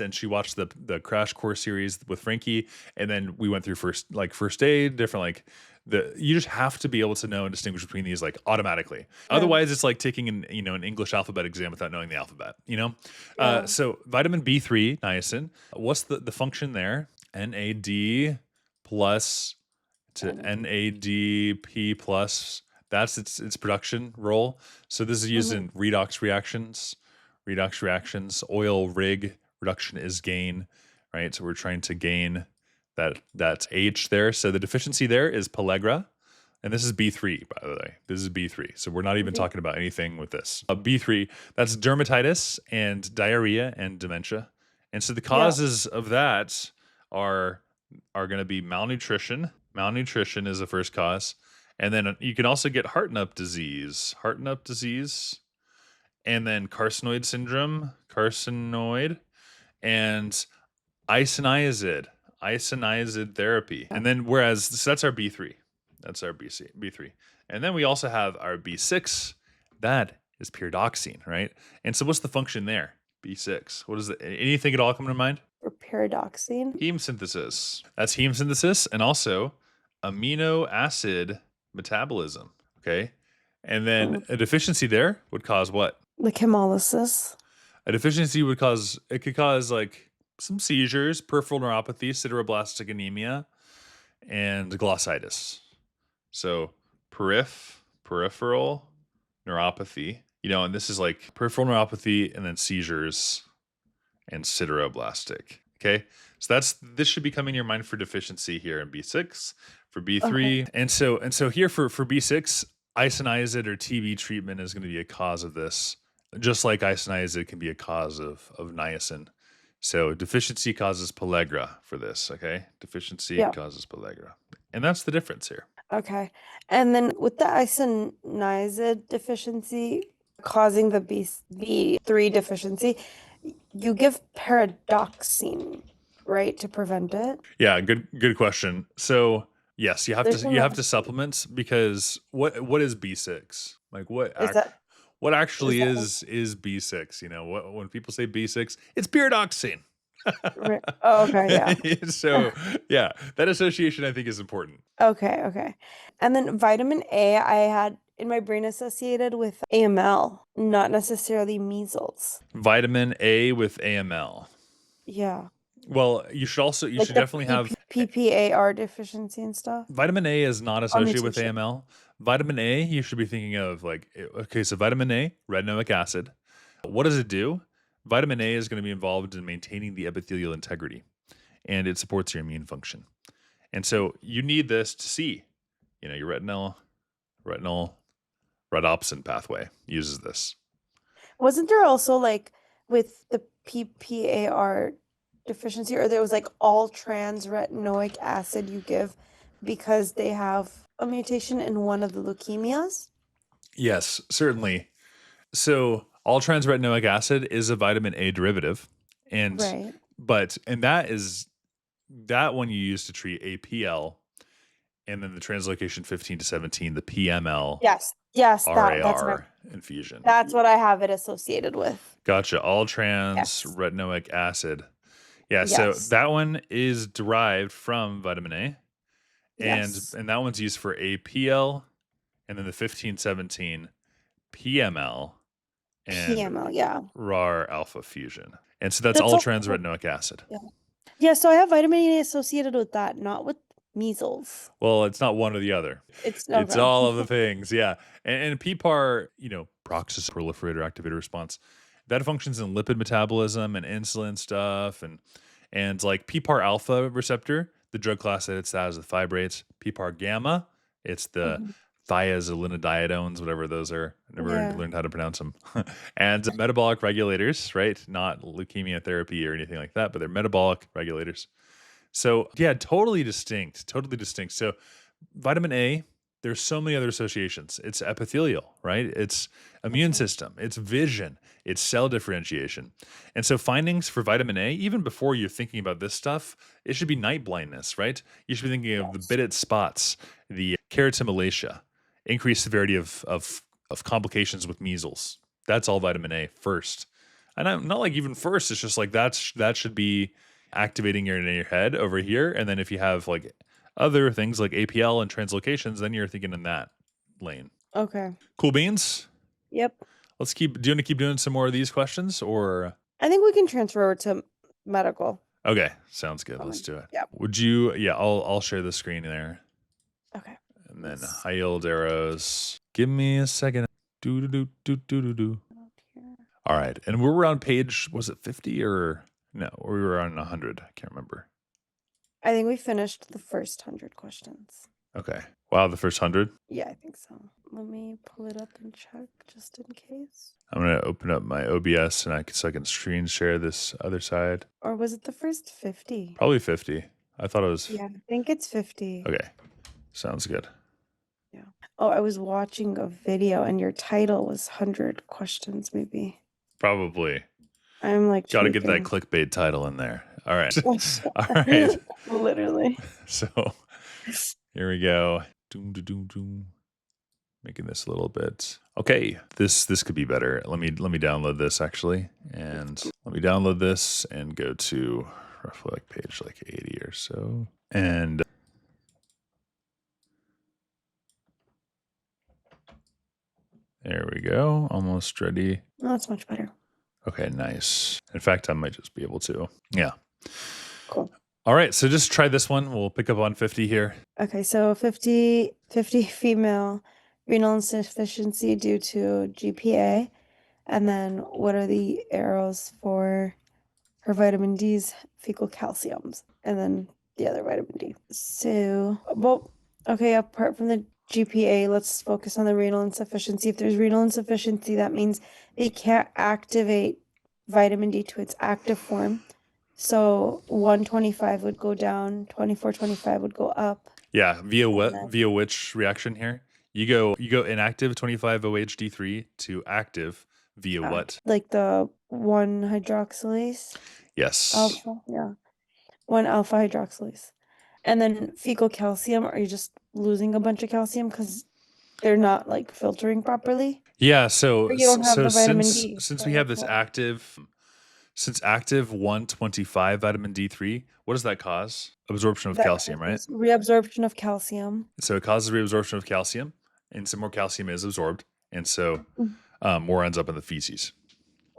and she watched the crash course series with Frankie, and then we went through first aid, different you just have to be able to know and distinguish between these like automatically. Otherwise, it's like taking an English alphabet exam without knowing the alphabet. Yeah. So vitamin B3, niacin. What's the function there? NAD plus to NADP plus. That's its production role. So this is used in redox reactions. Oil rig reduction is gain, right? So we're trying to gain that H there. So the deficiency there is pellagra, and this is B3, by the way. This is B3. So we're not even talking about anything with this. B3, that's dermatitis and diarrhea and dementia. And so the causes of that are going to be malnutrition. Malnutrition is the first cause. And then you can also get heart and up disease, and then carcinoid syndrome, and isoniazid therapy. And then so that's our B3. That's our B3. And then we also have our B6. That is pyridoxine, right? And so what's the function there? B6. What is it? Anything at all come to mind? For pyridoxine? Heme synthesis. That's heme synthesis and also amino acid metabolism, okay? And then a deficiency there would cause what? Like hemolysis. A deficiency could cause like some seizures, peripheral neuropathy, sideroblastic anemia, and glossitis. So peripheral neuropathy, and this is like peripheral neuropathy and then seizures and sideroblastic. Okay. So this should be coming to your mind for deficiency here in B6, for B3. Okay. And so here for B6, isoniazid or TB treatment is going to be a cause of this, just like isoniazid can be a cause of niacin. So deficiency causes pellagra for this, okay? Deficiency causes pellagra. And that's the difference here. Okay. And then with the isoniazid deficiency causing the B3 deficiency, you give pyridoxine, right, to prevent it? Yeah, good question. So yes, you have to supplement, because what is B6? Like what actually is B6? When people say B6, it's pyridoxine. Oh, okay, yeah. So yeah, that association I think is important. Okay. And then vitamin A, I had in my brain associated with AML, not necessarily measles. Vitamin A with AML. Yeah. Well, you should definitely have PPAR deficiency and stuff. Vitamin A is not associated with AML. Vitamin A, you should be thinking of so vitamin A, retinoic acid. What does it do? Vitamin A is going to be involved in maintaining the epithelial integrity, and it supports your immune function. And so you need this to see, your retinol rhodopsin pathway uses this. Wasn't there also with the PPAR deficiency, or there was all trans retinoic acid you give because they have a mutation in one of the leukemias? Yes, certainly. So all trans retinoic acid is a vitamin A derivative, and that one you use to treat APL, and then the translocation 15 to 17, the PML. Yes, RAR infusion. That's what I have it associated with. Gotcha. All trans retinoic acid. Yeah, so that one is derived from vitamin A, and that one's used for APL, and then the 15-17 PML and RAR alpha fusion. And so that's all trans retinoic acid. Yeah, so I have vitamin A associated with that, not with measles. Well, it's not one or the other. It's all of the things, yeah. And PPAR, peroxisome proliferator activator response, that functions in lipid metabolism and insulin stuff, and like PPAR alpha receptor, the drug class that it's that is the fibrates. PPAR gamma, it's the thiazolinodiadones, whatever those are. I never learned how to pronounce them. And metabolic regulators, right? Not leukemia therapy or anything like that, but they're metabolic regulators. So yeah, totally distinct. So vitamin A, there's so many other associations. It's epithelial, right? It's immune system, it's vision, it's cell differentiation. And so findings for vitamin A, even before you're thinking about this stuff, it should be night blindness, right? You should be thinking of the Biddett spots, the keratomalacia, increased severity of complications with measles. That's all vitamin A first. And I'm not like even first, it's just like that should be activating your in your head over here. And then if you have like other things like APL and translocations, then you're thinking in that lane. Okay. Cool beans. Yep. Let's keep. Do you want to keep doing some more of these questions, or I think we can transfer over to medical. okay, sounds good. Let's do it. Yeah. Would you? Yeah, I'll share the screen there. Okay. And then high yield arrows. Give me a second. Do do do do do do do. All right, and we were on page. Was it 50 or no? We were on 100. I can't remember. I think we finished the first 100 questions. Okay. Wow, the first 100. Yeah, I think so. Let me pull it up and check just in case. I'm gonna open up my OBS and so I can screen share this other side. Or was it the first 50? Probably 50. I thought it was. Yeah, I think it's 50. Okay, sounds good. Yeah. Oh, I was watching a video and your title was 100 questions, maybe. Probably. I'm like, gotta get that clickbait title in there. All right. All right. Literally. So here we go. Doom, doom, doom, doom. Making this a little bit. Okay, this could be better. Let me download this actually, and let me download this and go to roughly like page like 80 or so, and there we go. Almost ready. Oh, that's much better. Okay, nice. In fact, I might just be able to. Yeah. Cool. All right, so just try this one. We'll pick up on 50 here. Okay, so 50 female renal insufficiency due to GPA. And then what are the arrows for her vitamin D's, fecal calciums, and then the other vitamin D. So, well, okay, apart from the GPA, let's focus on the renal insufficiency. If there's renal insufficiency, that means they can't activate vitamin D to its active form. So 125 would go down, 2425 would go up. Yeah, via what? Via which reaction here? You go inactive 25-OHD3 to active via what? Like the 1-hydroxylase. Yes. Alpha, yeah. 1-alpha hydroxylase. And then fecal calcium, are you just losing a bunch of calcium because they're not like filtering properly? Yeah, so you don't have the vitamin since D, since so we have that's this why. active 125 vitamin D3, what does that cause? Absorption of That calcium, right? causes reabsorption of calcium. So it causes reabsorption of calcium, and some more calcium is absorbed, and so more ends up in the feces.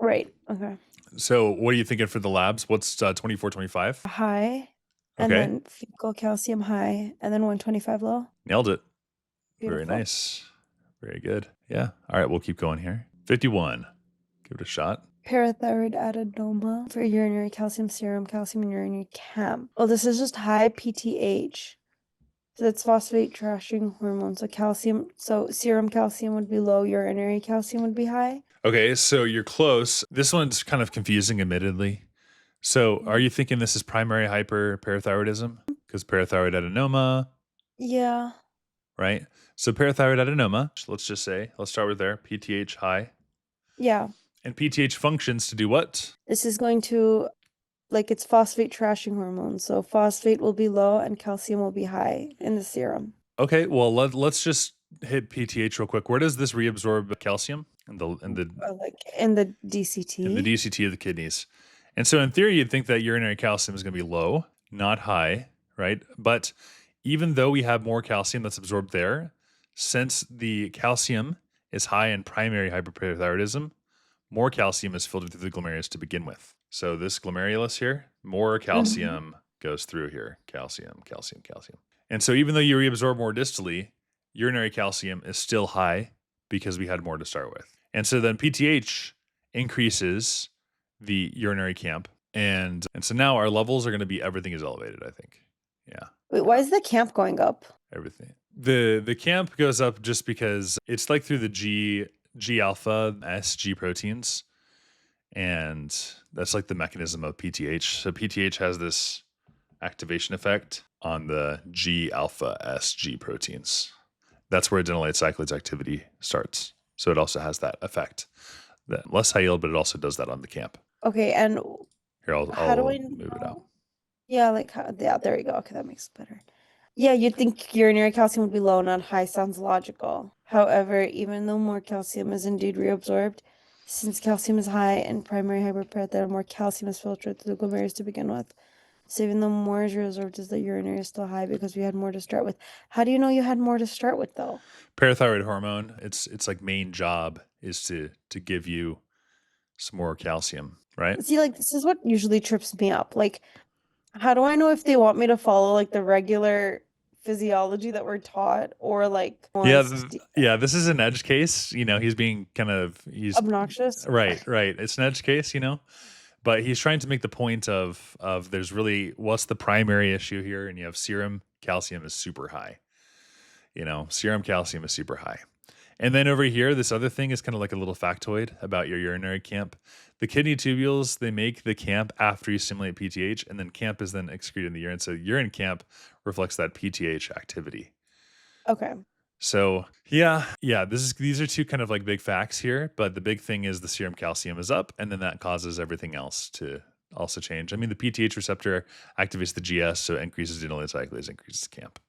Right. Okay. So what are you thinking for the labs? What's 2425? High. And Okay. then fecal calcium high, and then 125 low. Nailed it. Beautiful. Very nice. Very good. Yeah. All right, we'll keep going here. 51. Give it a shot. Parathyroid adenoma for urinary calcium serum, calcium in urinary camp. Oh, this is just high PTH. So that's phosphate trashing hormone. So serum calcium would be low, urinary calcium would be high. Okay, so you're close. This one's kind of confusing, admittedly. So are you thinking this is primary hyperparathyroidism? Because parathyroid adenoma. Yeah. Right? So parathyroid adenoma, let's just say, let's start with there, PTH high. Yeah. And PTH functions to do what? This is going to, like, it's phosphate trashing hormone. So phosphate will be low and calcium will be high in the serum. Okay, well, let's just hit PTH real quick. Where does this reabsorb calcium? Like in the DCT. In the DCT of the kidneys. And so in theory, you'd think that urinary calcium is going to be low, not high, right? But even though we have more calcium that's absorbed there, since the calcium is high in primary hyperparathyroidism, more calcium is filtered through the glomerulus to begin with. So this glomerulus here, more calcium goes through here. Calcium, calcium, calcium. And so even though you reabsorb more distally, urinary calcium is still high because we had more to start with. And so then PTH increases the urinary camp. And so now our levels are going to be, everything is elevated, I think. Yeah. Wait, why is the camp going up? Everything. The camp goes up just because it's like through the G alpha SG proteins. And that's like the mechanism of PTH. So PTH has this activation effect on the G alpha SG proteins. That's where adenylate cyclase activity starts. So it also has that effect. That less high yield, but it also does that on the camp. Okay, and here I'll move it out. Yeah, there we go. Okay, that makes it better. Yeah, you'd think urinary calcium would be low, not high. Sounds logical. However, even though more calcium is indeed reabsorbed, Since calcium is high in primary hyperparathyroidism, more calcium is filtered through the glomerulus to begin with. So even though more is reserved, is the urinary is still high because we had more to start with. How do you know you had more to start with, though? Parathyroid hormone, its like main job is to give you some more calcium, right? See, like, this is what usually trips me up. Like, how do I know if they want me to follow, like, the regular physiology that we're taught or, like, Yeah, nuanced yeah. This is an edge case. He's being he's obnoxious? right, right. It's an edge case, but he's trying to make the point of there's really what's the primary issue here, and you have serum calcium is super high. Serum calcium is super high. And then over here, this other thing is kind of like a little factoid about your urinary camp. The kidney tubules, they make the camp after you stimulate PTH, and then camp is then excreted in the urine. So urine camp reflects that PTH activity. Okay. So yeah, these are two kind of like big facts here, but the big thing is the serum calcium is up, and then that causes everything else to also change. I mean, the PTH receptor activates the GS, so it increases adenylyl cyclase, increases camp.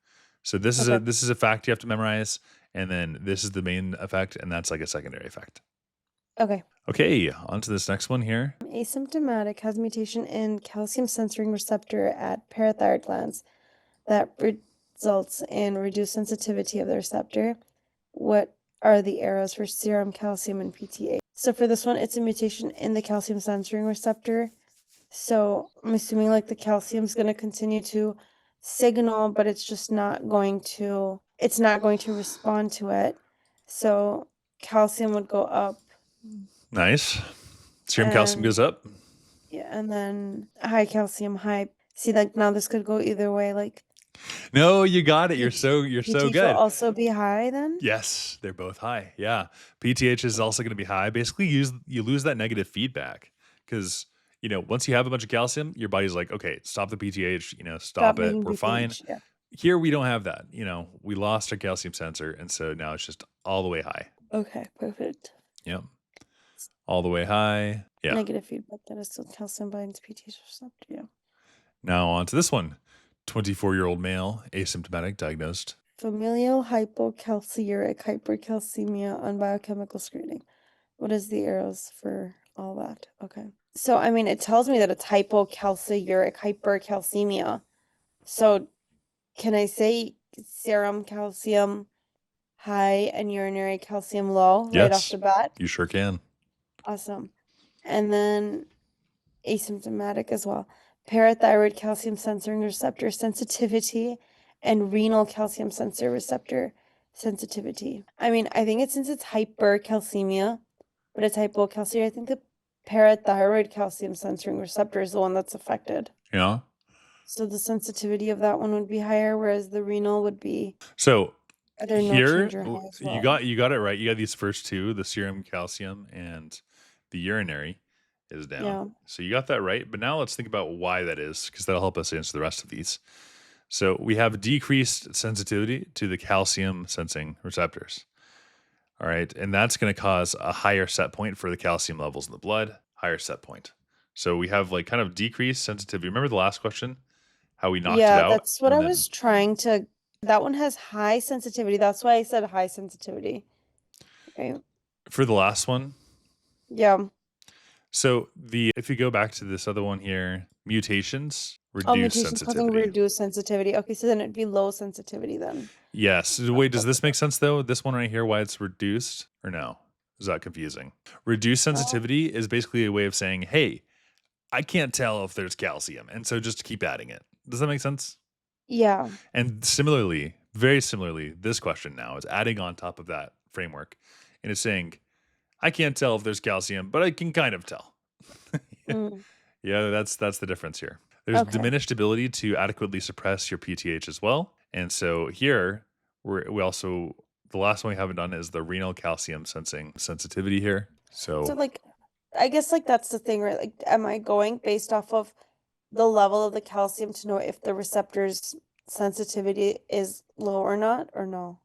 So this is a fact you have to memorize, and then this is the main effect, and that's like a secondary effect. Okay. Okay, on to this next one here. Asymptomatic has mutation in calcium sensing receptor at parathyroid glands that results in reduced sensitivity of the receptor. What are the arrows for serum calcium and PTH? So for this one, it's a mutation in the calcium sensing receptor. So I'm assuming like the calcium's going to continue to signal, but it's just not going to respond to it. So calcium would go up. Nice. Serum calcium goes up. Yeah, and then high calcium, high. See, like now this could go either way. Like, no, you got it. You're so PTH good. will also be high then? Yes, they're both high. Yeah, PTH is also going to be high. Basically, you lose that negative feedback because once you have a bunch of calcium, your body's like, okay, stop the PTH. Stop it. We're fine. Yeah. Here we don't have that. We lost our calcium sensor, and so now it's just all the way high. Okay, perfect. Yep. All the way high. Yeah. Negative feedback that is still calcium binds PTH receptor. Yeah. Now on to this one. 24-year-old male, asymptomatic, diagnosed. Familial hypocalciuric hypercalcemia on biochemical screening. What is the arrows for all that? Okay. So, I mean, it tells me that it's hypocalciuric hypercalcemia. So, can I say serum calcium high and urinary calcium low right off the bat? You sure can. Awesome. And then asymptomatic as well. Parathyroid calcium sensing receptor sensitivity and renal calcium sensor receptor sensitivity. I mean, I think since it's hypercalcemia, but it's hypocalciuria, I think the parathyroid calcium sensing receptor is the one that's affected. Yeah. So the sensitivity of that one would be higher, whereas the renal would be. So here, well? you got it right. You got these first two, the serum calcium and the urinary is down. Yeah. So you got that right. But now let's think about why that is, because that'll help us answer the rest of these. So we have decreased sensitivity to the calcium sensing receptors. All right. And that's going to cause a higher set point for the calcium levels in the blood, higher set point. So we have like kind of decreased sensitivity. Remember the last question? How we knocked it out? Yeah, that's what I was trying to. That one has high sensitivity. That's why I said high sensitivity. Okay. For the last one? Yeah. So if you go back to this other one here, mutations reduce sensitivity. Reduce sensitivity. Okay, so then it'd be low sensitivity then. Yes. Wait, does this make sense though? This one right here, why it's reduced or no? Is that confusing? Reduced sensitivity is basically a way of saying, hey, I can't tell if there's calcium, and so just keep adding it. Does that make sense? Yeah. And similarly, very similarly, this question now is adding on top of that framework, and it's saying, I can't tell if there's calcium, but I can kind of tell. Yeah, that's the difference here. There's diminished ability to adequately suppress your PTH as well. And so here, we also, the last one we haven't done is the renal calcium sensing sensitivity here. So like, I guess like that's the thing, right? Like, am I going based off of the level of the calcium to know if the receptor's sensitivity is low or not, or no?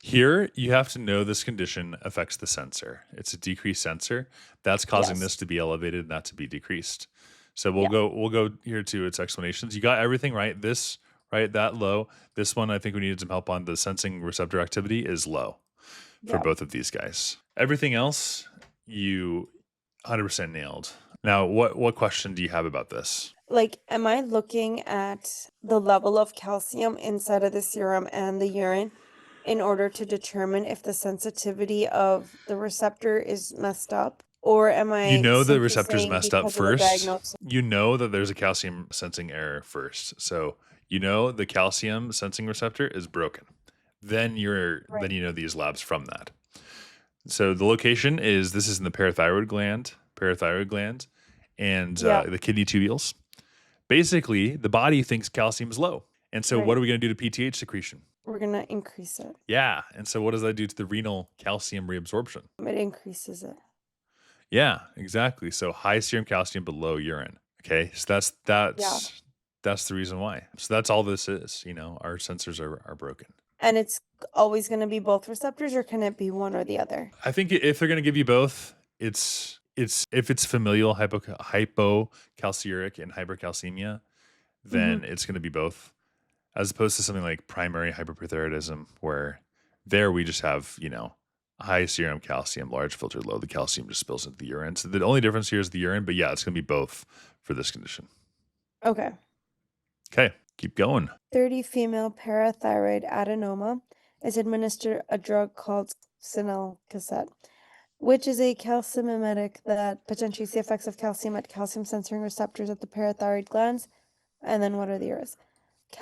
Here, you have to know this condition affects the sensor. It's a decreased sensor that's causing this to be elevated and that to be decreased. So we'll go here to its explanations. You got everything right. This right, that low. This one, I think we needed some help on. The sensing receptor activity is low for both of these guys. Everything else you 100% nailed. Now, what question do you have about this? Like, am I looking at the level of calcium inside of the serum and the urine in order to determine if the sensitivity of the receptor is messed up? Or am You I know the simply receptor's saying messed up because of the first. diagnosis? You know that there's a calcium sensing error first. So you know the calcium sensing receptor is broken. Then Right. you know these labs from that. So the location is in the parathyroid gland, and Yeah, the kidney tubules. Basically, the body thinks calcium is low. And so what right. are we going to do to PTH secretion? We're gonna increase it. Yeah. And so what does that do to the renal calcium reabsorption? It increases it. Yeah, exactly. So high serum calcium but low urine. Okay. So Yeah. that's the reason why. So that's all this is. Our sensors are broken. And it's always gonna be both receptors, or can it be one or the other? I think if they're going to give you both, it's if it's familial hypocalciuric and hypercalcemia, then it's going to be both, as opposed to something like primary hyperparathyroidism, where there we just have high serum calcium, large filter, low. The calcium just spills into the urine. So the only difference here is the urine, but yeah, it's going to be both for this condition. Okay. Okay, keep going. 30 female parathyroid adenoma is administered a drug called Sinalcaset, which is a calcimimetic that potentiates the effects of calcium at calcium sensing receptors at the parathyroid glands. And then what are the errors?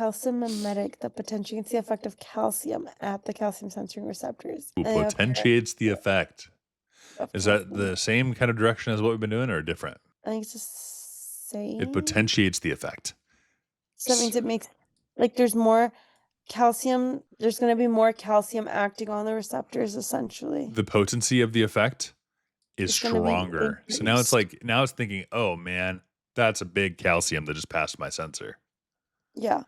Calcimimetic that potentiates the effect of calcium at the calcium sensing receptors. Ooh, And they have potentiates the effect. of Is that the same kind of direction as what we've been doing, or different? I think it's the same. It potentiates the effect. So that means it makes, like, there's more calcium, there's going to be more calcium acting on the receptors, essentially. The potency of the effect is It's gonna be stronger. So now it's increased. now it's thinking, oh man, that's a big calcium that just passed my sensor. Yeah.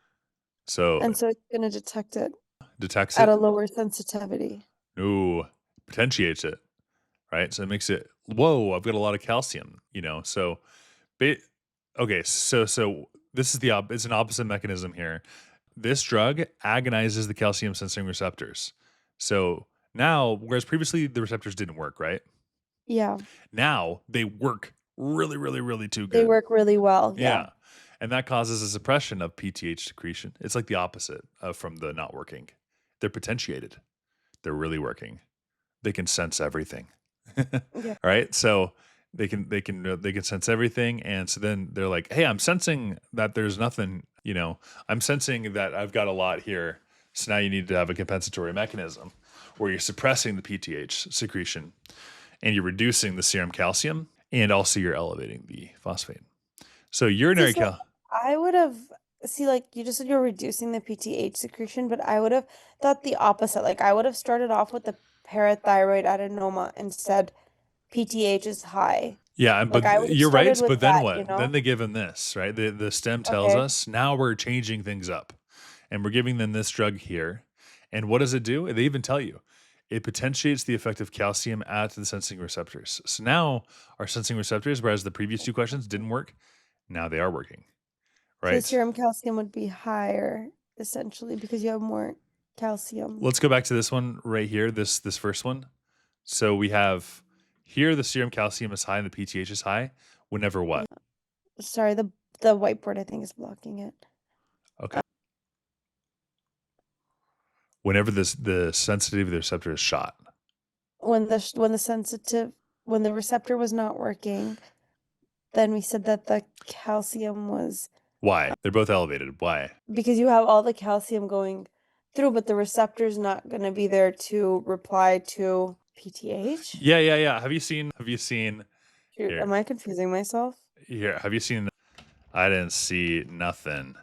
So And so it's going to detect it detects at it. a lower sensitivity. Ooh, potentiates it, right? So it makes it, whoa, I've got a lot of calcium, So, okay, so this is it's an opposite mechanism here. This drug agonizes the calcium sensing receptors. So now, whereas previously the receptors didn't work, right? Yeah. Now they work really, really, really too They good. work really well. Yeah. Yeah. And that causes a suppression of PTH secretion. It's like the opposite from the not working. They're potentiated. They're really working. They can sense everything. Yeah. Right? So they can sense everything, and so then they're like, "Hey, I'm sensing that there's nothing, I'm sensing that I've got a lot here. So now you need to have a compensatory mechanism where you're suppressing the PTH secretion and you're reducing the serum calcium, and also you're elevating the phosphate. So urinary I would have, like, you just said you're reducing the PTH secretion, but I would have thought the opposite. Like, I would have started off with the parathyroid adenoma and said PTH is high. Yeah, but I would have you're right. started with But then that, what? Then they give them this, right? The stem tells Okay. us now we're changing things up, and we're giving them this drug here. And what does it do? They even tell you it potentiates the effect of calcium at the sensing receptors. So now our sensing receptors, whereas the previous two questions didn't work, now they are working, So the right? serum calcium would be higher, essentially, because you have more calcium. Let's go back to this one right here. This first one. So we have here the serum calcium is high and the PTH is high. Whenever what? Sorry, the whiteboard I think is blocking it. Okay. Whenever the sensitivity of the receptor is shot. When the receptor was not working, then we said that the calcium was Why? They're both elevated. Why? because you have all the calcium going through, but the receptor's not going to be there to reply to PTH. Yeah. Have you seen Shoot, here. am I confusing myself? Here, have you seen I didn't see nothing.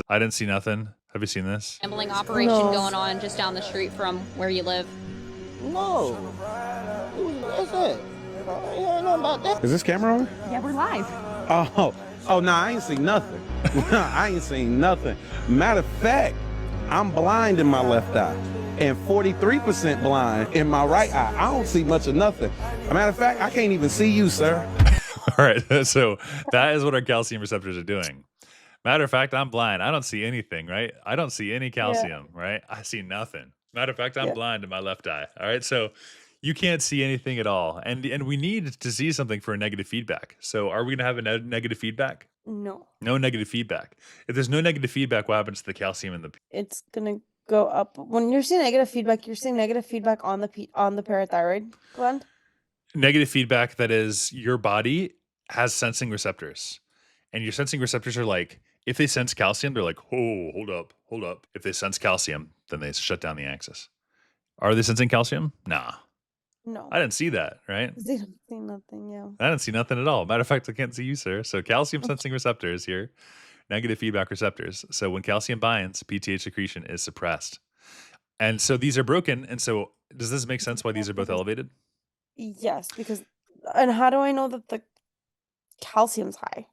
I didn't see nothing. Have you seen this? Gambling operation going on just down the street from where you live. No. What's that? I don't know about that. Is this camera on? Yeah, we're live. Oh, no, I ain't seen nothing. I ain't seen nothing. Matter of fact, I'm blind in my left eye and 43% blind in my right eye. I don't see much of nothing. Matter of fact, I can't even see you, sir. All right. So that is what our calcium receptors are doing. Matter of fact, I'm blind. I don't see anything, right? I don't see any calcium, right? I see nothing. Matter of fact, I'm blind in my left eye. All right. So You can't see anything at all. And we need to see something for a negative feedback. So are we going to have a negative feedback? No. No negative feedback. If there's no negative feedback, what happens to the calcium in the It's gonna go up. When you're seeing negative feedback, you're seeing negative feedback on the parathyroid gland. negative feedback? That is, your body has sensing receptors. And your sensing receptors are like, if they sense calcium, they're like, oh, hold up. If they sense calcium, then they shut down the axis. Are they sensing calcium? Nah. No. I didn't see that, right? They don't see nothing, yeah. I didn't see nothing at all. Matter of fact, I can't see you, sir. So calcium sensing receptors here, negative feedback receptors. So when calcium binds, PTH secretion is suppressed. And so these are broken. And so does this make sense why these are both elevated? Yes, because and how do I know that the calcium's high?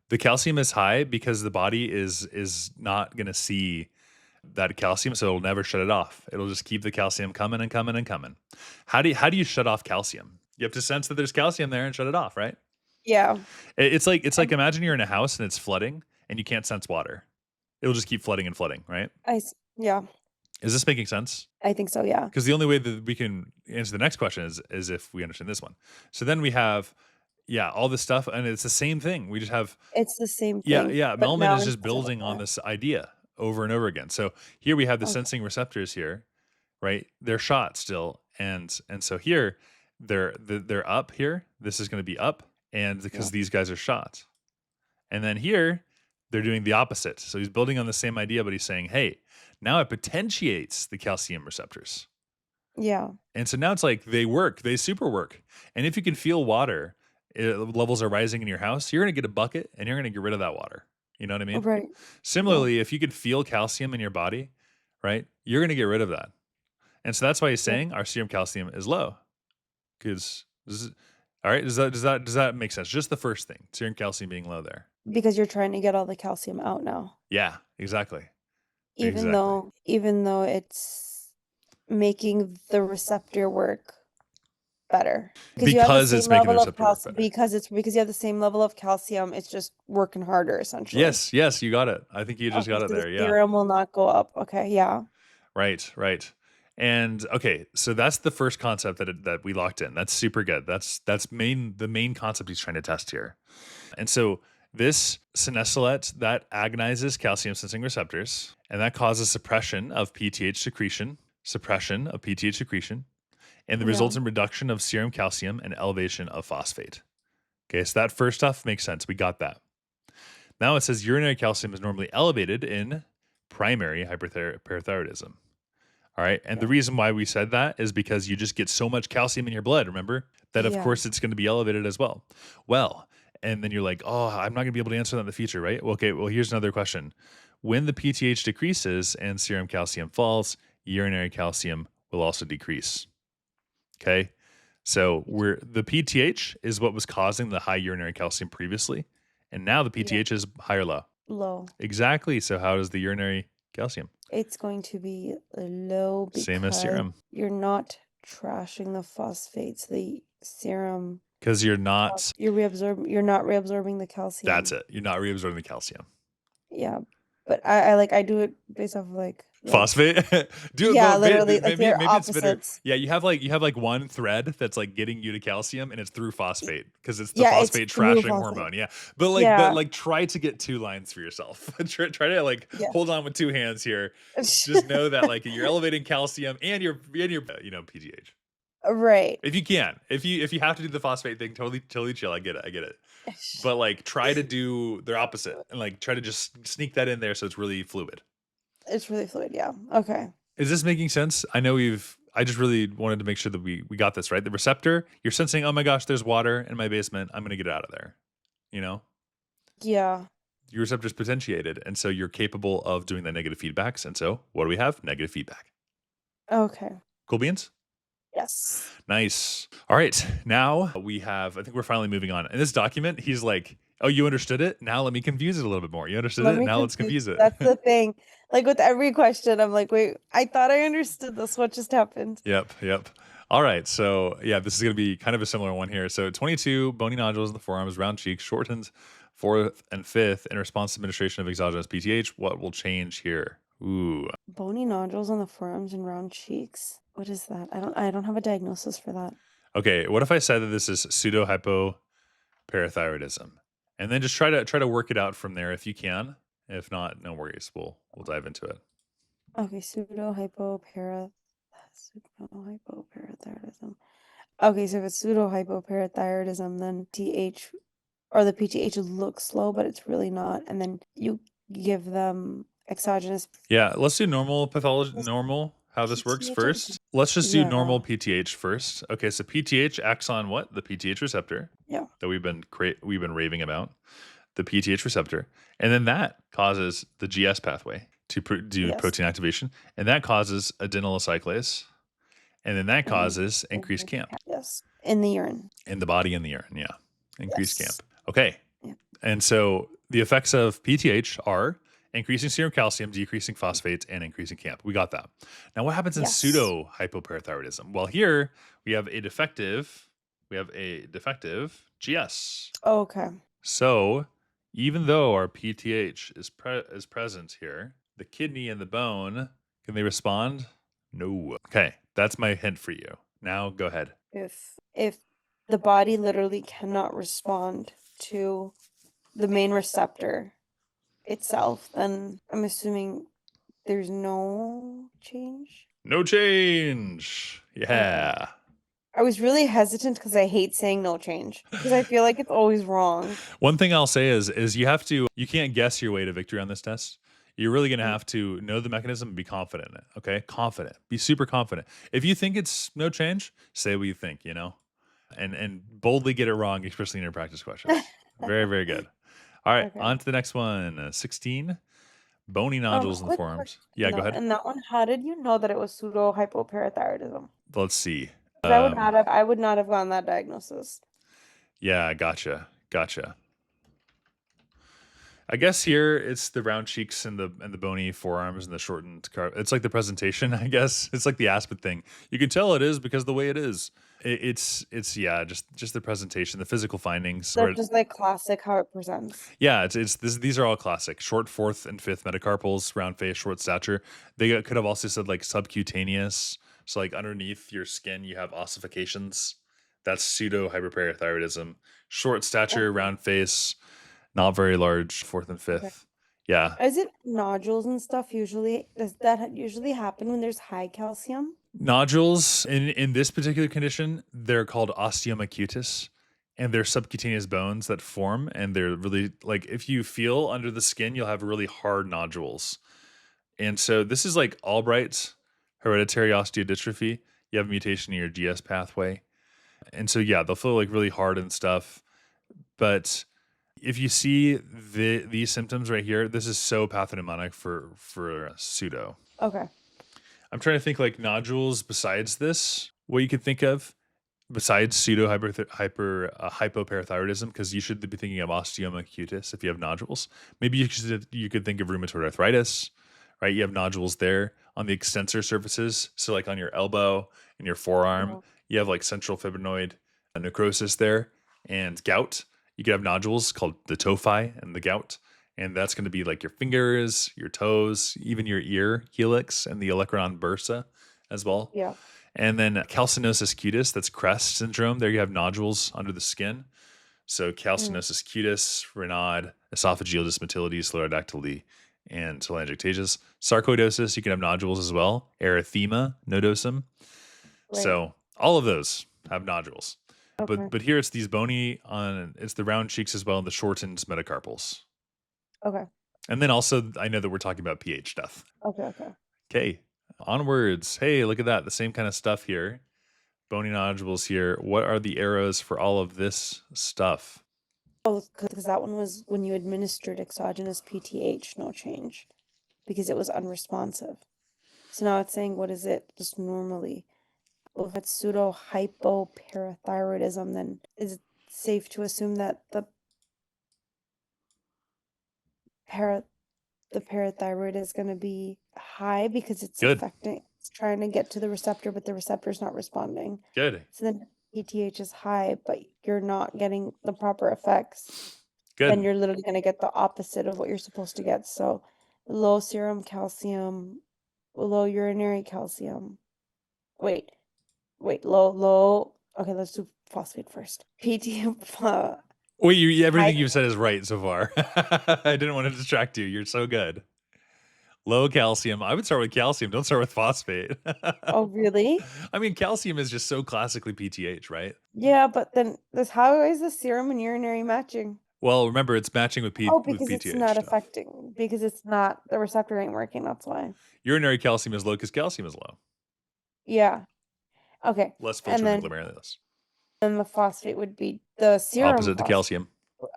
The calcium is high because the body is not going to see that calcium, so it'll never shut it off. It'll just keep the calcium coming and coming and coming. How do you shut off calcium? You have to sense that there's calcium there and shut it off, right? Yeah. It's like imagine you're in a house and it's flooding and you can't sense water. It'll just keep flooding and flooding, right? Yeah. Is this making sense? I think so, yeah. Because the only way that we can answer the next question is if we understand this one. So then we have, all this stuff, and it's the same thing. We just have, It's the same thing. yeah. but Mehlman now is just instead of building on that- this idea over and over again. So here we have the Okay. sensing receptors here, right? They're shot still, and so here they're up here. This is going to be up, and because these guys are shot, and then here they're doing the opposite. So he's building on the same idea, but he's saying, hey, now it potentiates the calcium receptors. Yeah. And so now it's like they work, they super work. And if you can feel water levels are rising in your house, you're going to get a bucket and you're going to get rid of that water. You know what I mean? Right. Similarly, if you can feel calcium in your body, right, you're going to get rid of that. And so that's why he's saying our serum calcium is low. Because all right, does that make sense? Just the first thing, serum calcium being low there. Because you're trying to get all the calcium out now. Yeah, exactly. Even though it's making the receptor work better. Because it's making the receptor work better. Because you have the same level of calcium, it's just working harder essentially. Yes, you got it. I think you just got it so there. the Yeah. serum will not go up. Okay, yeah. Right. And okay, so that's the first concept that we locked in. That's super good. That's the main concept he's trying to test here. And so this senesolate that agonizes calcium sensing receptors, and that causes suppression of PTH secretion, and the results in reduction of serum calcium and elevation of phosphate. Okay, so that first stuff makes sense. We got that. Now it says urinary calcium is normally elevated in primary hyperparathyroidism. All right. And the reason why we said that is because you just get so much calcium in your blood, remember? That, of course, it's going to be elevated as well. Well, and then you're like, oh, I'm not going to be able to answer that in the future, right? Okay, well, here's another question. When the PTH decreases and serum calcium falls, urinary calcium will also decrease. Okay? So the PTH is what was causing the high urinary calcium previously, and now the PTH is high or low? Low. Exactly. So how does the urinary calcium? It's going to be low because Same as serum. You're not trashing the phosphates, the serum. Because you're not You're not reabsorbing the calcium. That's it. You're not reabsorbing the calcium. Yeah. But I do it based off of like phosphate. literally, maybe they're it's better. opposites. Yeah, you have like one thread that's like getting you to calcium, and it's through phosphate because it's the phosphate trashing hormone. Yeah, but try to get two lines for yourself. try to hold on with two hands here. Just know that like you're elevating calcium and your PTH. Right. If you can, if you have to do the phosphate thing, totally chill. I get it. But like try to do their opposite and like try to just sneak that in there so it's really fluid. It's really fluid, yeah. Okay. Is this making sense? I know I just really wanted to make sure that we got this right. The receptor, you're sensing, oh my gosh, there's water in my basement. I'm going to get it out of there. You know? Yeah. Your receptor's potentiated. And so you're capable of doing the negative feedbacks. And so what do we have? Negative feedback. Okay. Cool beans? Yes. Nice. All right. Now we have, I think we're finally moving on. In this document, he's like, oh, you understood it? Now let me confuse it a little bit more. You understood it? Now let's confuse it. That's the thing. Like with every question, I'm like, wait, I thought I understood this. What just happened? Yep. All right. So yeah, this is going to be kind of a similar one here. So 22 bony nodules in the forearms, round cheeks, shortened 4th and 5th in response to administration of exogenous PTH. What will change here? Ooh. Bony nodules on the forearms and round cheeks. What is that? I don't have a diagnosis for that. Okay, what if I said that this is pseudohypoparathyroidism? And then just try to work it out from there if you can. If not, no worries. We'll dive into it. Okay, pseudohypoparathyroidism. Okay, so if it's pseudohypoparathyroidism, then TH or the PTH looks low, but it's really not. And then you give them exogenous. Yeah, let's do normal pathology, normal, how this works PTH first. Let's just do normal Yeah. PTH first. Okay, so PTH acts on what? The PTH receptor Yeah. that we've been raving about, the PTH receptor. And then that causes the GS pathway to do Yes. protein activation. And that causes adenylocyclase. And then that And causes increased CAMP Yes. In the urine. in the body and the urine. Yeah. Increased Yes. CAMP. Okay. Yeah. And so the effects of PTH are increasing serum calcium, decreasing phosphates, and increasing CAMP. We got that. Now, what happens in Yes. pseudohypoparathyroidism? Well, here we have a defective GS. Okay. So even though our PTH is present here, the kidney and the bone, can they respond? No. Okay, that's my hint for you. Now go ahead. If the body literally cannot respond to the main receptor itself, then I'm assuming there's no change. No change. Yeah. I was really hesitant because I hate saying no change because I feel like it's always wrong. One thing I'll say is you can't guess your way to victory on this test. You're really going to have to know the mechanism and be confident in it. Okay. Confident. Be super confident. If you think it's no change, say what you think, and boldly get it wrong, especially in your practice questions. Very, very good. All right. Okay. On to the next one. 16. Bony nodules in the quick forearms. question, Yeah, go though. ahead. And that one, how did you know that it was pseudohypoparathyroidism? Let's see. 'Cause I would not have gotten that diagnosis. Yeah, gotcha. I guess here it's the round cheeks and the bony forearms and the shortened it's like the presentation, I guess. It's like the Aspen thing. You can tell it is because the way it is. It's yeah, just the presentation, the physical findings. They're just like classic how it presents. Yeah, these are all classic. Short fourth and fifth metacarpals, round face, short stature. They could have also said like subcutaneous. So like underneath your skin, you have ossifications. That's pseudohyperparathyroidism. Short stature, round face, not very large, fourth and fifth. Okay. Yeah. Is it nodules and stuff usually? Does that usually happen when there's high calcium? Nodules in this particular condition, they're called osteoma cutis, and they're subcutaneous bones that form, and they're really like if you feel under the skin, you'll have really hard nodules. And so this is like Albright's hereditary osteodystrophy. You have a mutation in your GS pathway. And so yeah, they'll feel like really hard and stuff. But if you see these symptoms right here, this is so pathognomonic for pseudo. Okay. I'm trying to think like nodules besides this, what you could think of besides hypoparathyroidism, because you should be thinking of osteoma cutis if you have nodules. Maybe you could think of rheumatoid arthritis, right? You have nodules there on the extensor surfaces. So like on your elbow and your forearm, you have like central fibrinoid necrosis there, and gout. You could have nodules called the tophi and the gout. And that's going to be like your fingers, your toes, even your ear helix and the olecranon bursa as well. Yeah. And then calcinosis cutis, that's Crest syndrome. There you have nodules under the skin. So calcinosis cutis, Raynaud, esophageal dysmotility, sclerodactyly, and telangiectasias. Sarcoidosis, you can have nodules as well. Erythema nodosum. Right. So all of those have nodules. Okay. But here it's these bony it's the round cheeks as well and the shortened metacarpals. Okay. And then also, I know that we're talking about pH stuff. Okay. Okay, onwards. Hey, look at that. The same kind of stuff here. Bony nodules here. What are the arrows for all of this stuff? Oh, because that one was when you administered exogenous PTH, no change, because it was unresponsive. So now it's saying, what is it just normally? Well, if it's pseudohypoparathyroidism, then is it safe to assume that the parathyroid is going to be high because it's affecting, it's trying to get to the receptor, but the receptor's not responding. Good. So then PTH is high, but you're not getting the proper effects. Good. Then you're literally going to get the opposite of what you're supposed to get. So low serum calcium, low urinary calcium. Wait, low. Okay, let's do phosphate first. Wait, everything high. you've said is right so far. I didn't want to distract you. You're so good. Low calcium. I would start with calcium. Don't start with phosphate. Oh, really? I mean, calcium is just so classically PTH, right? Yeah, but then how is the serum and urinary matching? Well, remember, it's matching with Oh, with because it's PTH not stuff. affecting, because it's not, the receptor ain't working, that's why. Urinary calcium is low because calcium is low. Yeah. Okay. Less And filtered than then glomerulus. the phosphate would be the serum Opposite to phosphate. calcium.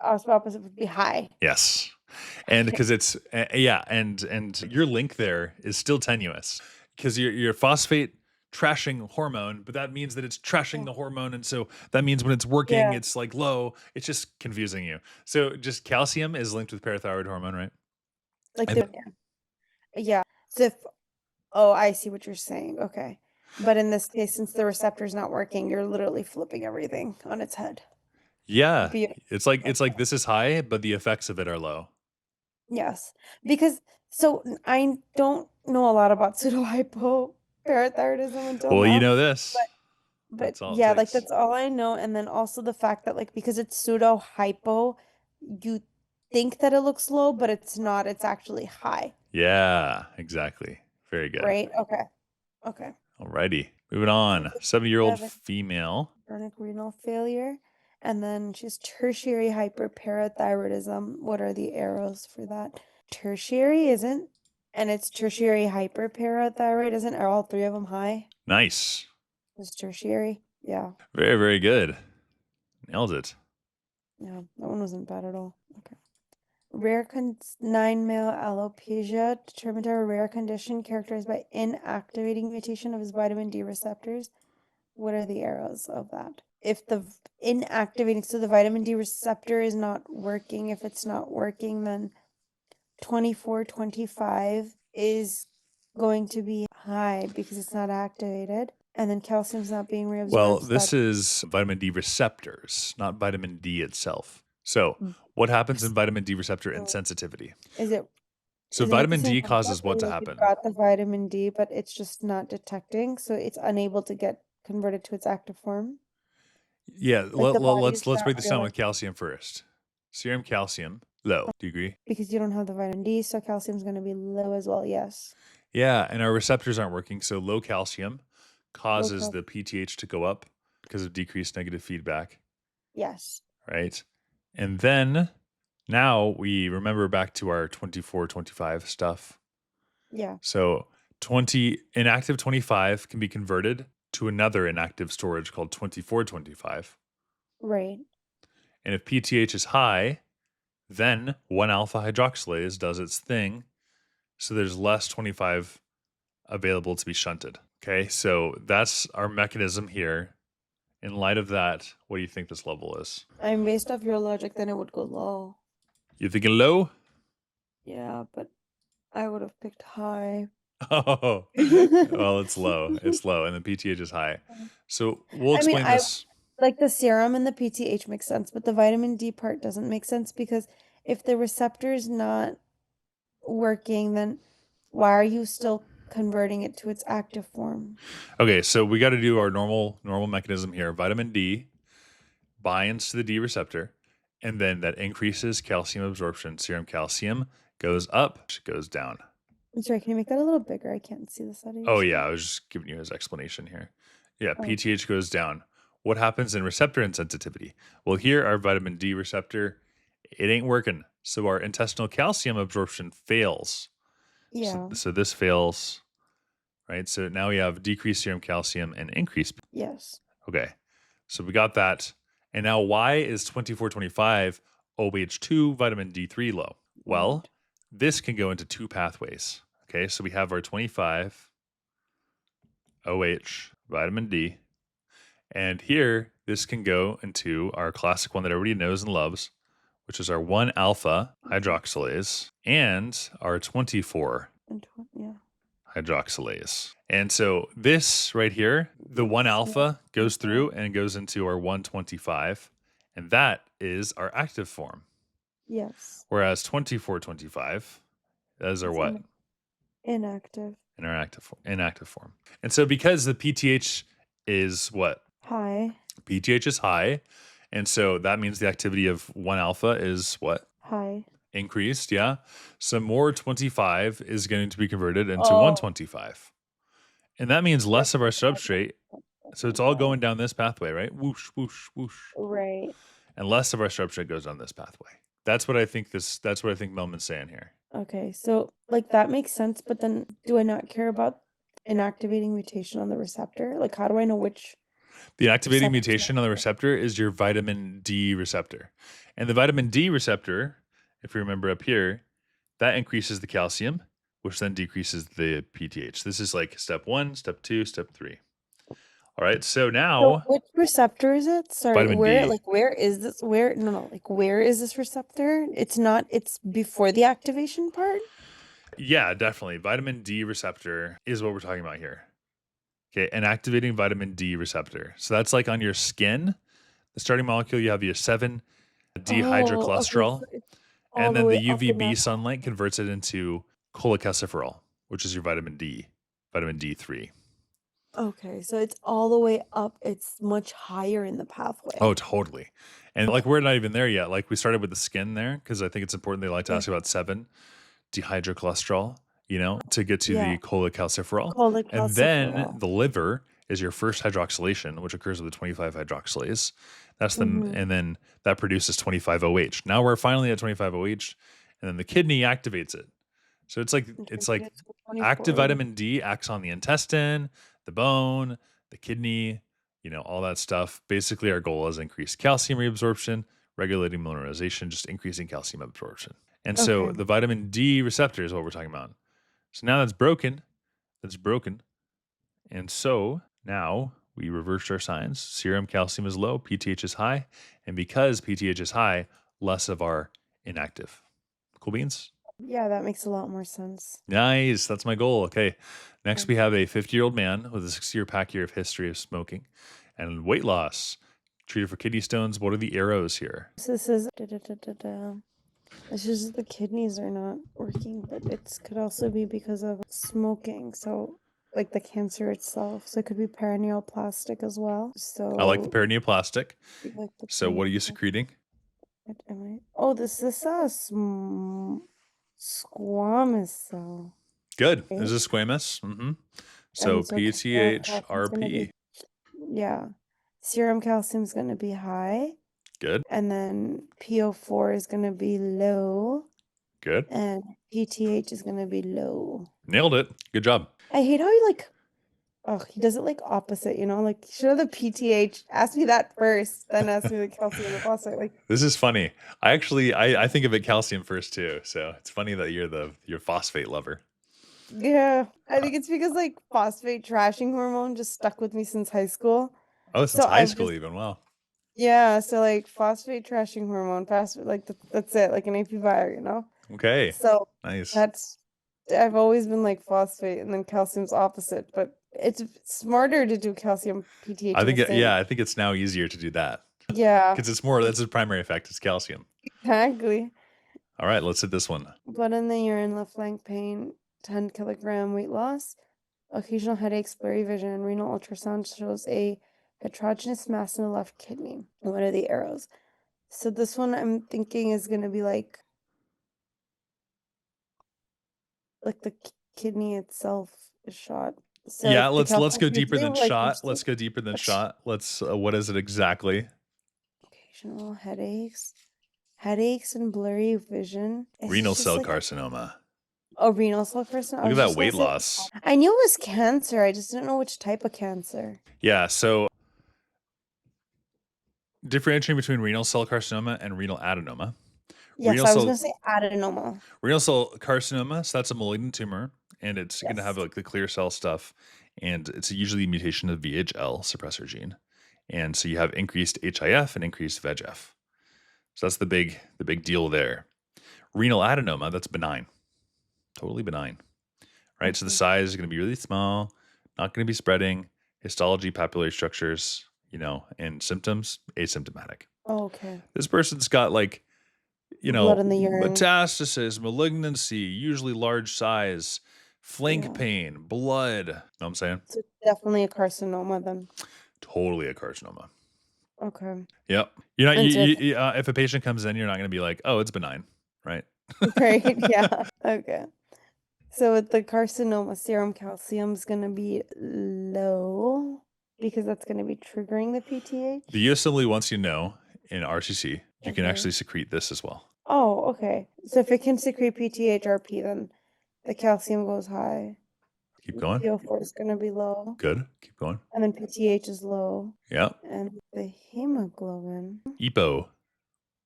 Opposite would be high. Yes. And because it's and your link there is still tenuous because your phosphate trashing hormone, but that means that it's trashing the hormone, and so that means when it's working, Yeah. it's like low. It's just confusing you. So just calcium is linked with parathyroid hormone, right? Like yeah. So I see what you're saying. Okay. But in this case, since the receptor's not working, you're literally flipping everything on its head. Yeah, Beautiful. it's like this is high, but the effects of it are low. Yes. Because I don't know a lot about pseudohypoparathyroidism until Well, now. you know this. But That's all it yeah, like takes. that's all I know. And then also the fact that like because it's pseudo hypo, you think that it looks low, but it's not. It's actually high. Yeah, exactly. Very good. Right? Okay. Alrighty. Moving on. 70-year-old 7 female. chronic renal failure. And then she's tertiary hyperparathyroidism. What are the arrows for that? Tertiary isn't, and it's tertiary hyperparathyroidism. Are all three of them high? Nice. It's tertiary. Yeah. Very, very good. Nailed it. Yeah, that one wasn't bad at all. Okay. Rare 9 male alopecia, determined to have a rare condition characterized by inactivating mutation of his vitamin D receptors. What are the arrows of that? If the inactivating, so the vitamin D receptor is not working, if it's not working, then 24-25 is going to be high because it's not activated. And then calcium's not being reabsorbed. Well, so this that- is vitamin D receptors, not vitamin D itself. So, what happens in vitamin D receptor insensitivity? Is it So, Isn't it the vitamin same D concept causes what where, to like, happen? you've got the vitamin D, but it's just not detecting, so it's unable to get converted to its active form. Yeah, Like the let's body's break not this down with realizing calcium first. Serum calcium low. Do you agree? because you don't have the vitamin D, so calcium's going to be low as well. Yes. Yeah, and our receptors aren't working, so low calcium causes cal- the PTH to go up because of decreased negative feedback, Yes. right? And then now we remember back to our 24-25 stuff. Yeah. So inactive 25 can be converted to another inactive storage called 24-25. Right. And if PTH is high, then 1-alpha hydroxylase does its thing. So there's less 25 available to be shunted. Okay, so that's our mechanism here. In light of that, what do you think this level is? I mean, based off your logic, then it would go low. You thinking low? Yeah, but I would have picked high. Oh, well, it's low. It's low, and the PTH is high. So we'll explain this. Like the serum and the PTH makes sense, but the vitamin D part doesn't make sense because if the receptor is not working, then why are you still converting it to its active form? Okay, so we got to do our normal mechanism here. Vitamin D binds to the D receptor, and then that increases calcium absorption. Serum calcium goes up, goes down. I'm sorry, can you make that a little bigger? I can't see the setting. Oh yeah, I was just giving you his explanation here. Yeah, Oh. PTH goes down. What happens in receptor insensitivity? Well, here our vitamin D receptor, it ain't working. So our intestinal calcium absorption fails. Yeah. So this fails, right? So now we have decreased serum calcium and increased. Yes. Okay. So we got that. And now why is 24-25 OH2 vitamin D3 low? Well, this can go into two pathways. Okay. So we have our 25 OH vitamin D. And here, this can go into our classic one that everybody knows and loves, which is our 1-alpha hydroxylase and our 24 hydroxylase. And so this right here, the 1-alpha goes through and goes into our 125, and that is our active form. Yes. Whereas 24-25 Those are what? Inactive. Inactive form. And so because the PTH is what? High. PTH is high. And so that means the activity of 1 alpha is what? High. Increased, yeah. So more 25 is going to be converted into Oh. 125. And that means less of our substrate. So it's all going down this pathway, right? Whoosh, whoosh, whoosh. Right. And less of our substrate goes down this pathway. That's what I think Mehlman's saying here. Okay, so like that makes sense, but then do I not care about inactivating mutation on the receptor? Like, how do I know which? The activating receptor? mutation on the receptor is your vitamin D receptor. And the vitamin D receptor, if you remember up here, that increases the calcium, which then decreases the PTH. This is like step 1, step 2, step 3. All right, so now So which receptor is it? Sorry, Vitamin D. where is this? Where is this receptor? It's before the activation part? Yeah, definitely. Vitamin D receptor is what we're talking about here. Okay, an activating vitamin D receptor. So that's like on your skin. The starting molecule, you have your 7-dehydrocholesterol. Okay, And then the UVB sunlight converts it into cholecalciferol, which is your vitamin D, vitamin D3. Okay, so it's all the way up. It's much higher in the pathway. Oh, totally. And like we're not even there yet. Like we started with the skin there because I think it's important. They like to ask about 7-dehydrocholesterol, to get to the cholecalciferol. And then the liver is your first hydroxylation, which occurs with the 25-hydroxylase. That's and then that produces 25-OH. Now we're finally at 25-OH, and then the kidney activates it. So it's like active vitamin D acts on the intestine, the bone, the kidney, all that stuff. Basically, our goal is increased calcium reabsorption, regulating mineralization, just increasing calcium absorption. And so the vitamin D receptor is what we're talking about. So now that's broken. And so now we reversed our signs. Serum calcium is low, PTH is high. And because PTH is high, less of our inactive. Cool beans? Yeah, that makes a lot more sense. Nice. That's my goal. Okay. Next, we have a 50-year-old man with a 60-year pack year of history of smoking and weight loss. Treated for kidney stones. What are the arrows here? So this is it's just the kidneys are not working, but it could also be because of smoking. So like the cancer itself. So it could be paraneoplastic as well. So I like the paraneoplastic. like So what are you secreting? What am I? Oh, this is a squamous cell. Good. Right? This is squamous. So PTH, RP. Yeah. Serum calcium is going to be high. Good. And then PO4 is going to be low. Good. And PTH is going to be low. Nailed it. Good job. I hate how he does it like opposite, like should have the PTH, ask me that first, then ask me the calcium and the phosphate. Like this is funny. I think of it calcium first too. So it's funny that you're phosphate lover. Yeah. I think it's because like phosphate trashing hormone just stuck with me since high school. Oh, since high school even. Wow. Yeah, so like phosphate trashing hormone, like that's it, like an AP bio, Okay. So nice. I've always been like phosphate, and then calcium's opposite, but it's smarter to do calcium PTH. I think it's now easier to do that. Yeah. Because that's the primary effect is calcium. Exactly. All right, let's hit this one. Blood in the urine, left flank pain, 10 kilogram weight loss, occasional headaches, blurry vision, renal ultrasound shows a heterogeneous mass in the left kidney. And what are the arrows? So this one I'm thinking is going to be like the kidney itself is shot. So yeah, let's go deeper than shot. Let's go deeper than shot. Let's what is it exactly? Occasional headaches and blurry vision. Renal cell carcinoma. Oh, renal cell carcinoma. Look at that weight loss. I knew it was cancer. I just didn't know which type of cancer. Yeah, so differentiating between renal cell carcinoma and renal adenoma. Yes, I was going to say adenoma. Renal cell carcinoma, so that's a malignant tumor, and it's going to have like the clear cell stuff, and it's usually a mutation of VHL suppressor gene, and so you have increased HIF and increased VEGF. So that's the big deal there. Renal adenoma, that's benign, totally benign, right? So the size is going to be really small, not going to be spreading. Histology, papillary structures, and symptoms asymptomatic. Oh, okay. This person's got like blood in the urine. Metastasis, malignancy, usually large size, flank Yeah. pain, blood. Know what I'm saying? So definitely a carcinoma then. Totally a carcinoma. Okay. Yep. You're not. And so If a patient comes in, you're not going to be like, "Oh, it's benign," right? right, yeah. Okay. So with the carcinoma, serum calcium is going to be low because that's going to be triggering the PTH. The USMLE wants you to know in RCC, you can Okay. actually secrete this as well. Oh, okay. So if it can secrete PTH-RP, then the calcium goes high. Keep going. PO4 is going to be low. Good. Keep going. And then PTH is low. Yep. And the hemoglobin. EPO.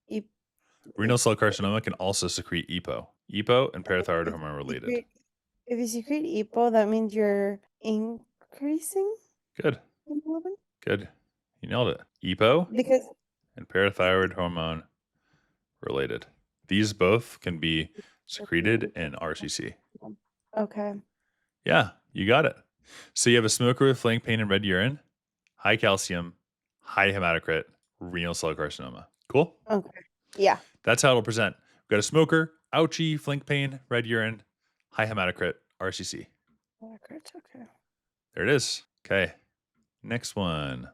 E- Renal cell carcinoma can also secrete EPO. EPO and parathyroid hormone related. If you secrete EPO, that means you're increasing Good. hemoglobin? Good. You nailed it. EPO Because and parathyroid hormone related. These both can be secreted in RCC. okay. Yeah, you got it. So you have a smoker with flank pain and red urine, high calcium, high hematocrit, renal cell carcinoma. Cool? Okay. Yeah. That's how it'll present. We've got a smoker, ouchie, flank pain, red urine, high hematocrit, RCC. Okay. There it is. Okay. Next one.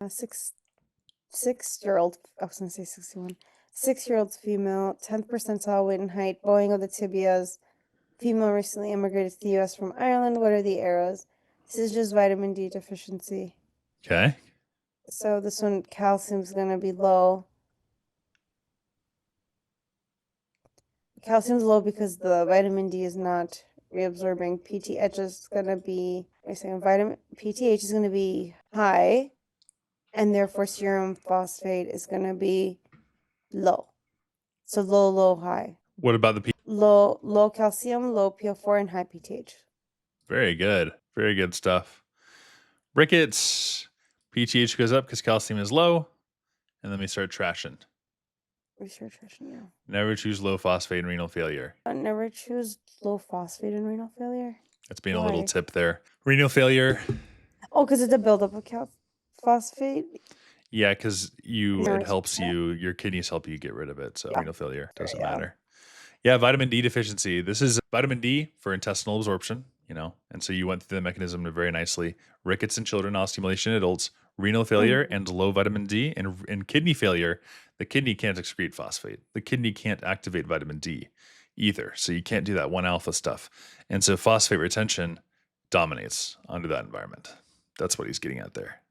6-year-old, I was going to say 61. 6-year-old female, 10th percentile weight and height, bowing of the tibias. Female recently immigrated to the US from Ireland. What are the arrows? This is just vitamin D deficiency. Okay. So this one, calcium's going to be low. Calcium's low because the vitamin D is not reabsorbing. PTH is going to be, PTH is going to be high, and therefore serum phosphate is going to be low. So low, high. What about the P? Low calcium, low PO4, and high PTH. Very good. Very good stuff. Ricketts. PTH goes up because calcium is low. And then we start trashing. Yeah. Never choose low phosphate in renal failure. Never choose low phosphate in renal failure. That's being a little tip there. Renal failure. Oh, because it's a buildup of phosphate. Yeah, because it helps you. Your kidneys help you get rid of it. So renal failure doesn't matter. Yeah, vitamin D deficiency. This is vitamin D for intestinal absorption, and so you went through the mechanism very nicely. Rickets in children, osteomalacia in adults, renal failure, and low vitamin D, and kidney failure. The kidney can't excrete phosphate. The kidney can't activate vitamin D either. So you can't do that 1-alpha stuff. And so phosphate retention dominates under that environment. That's what he's getting at there.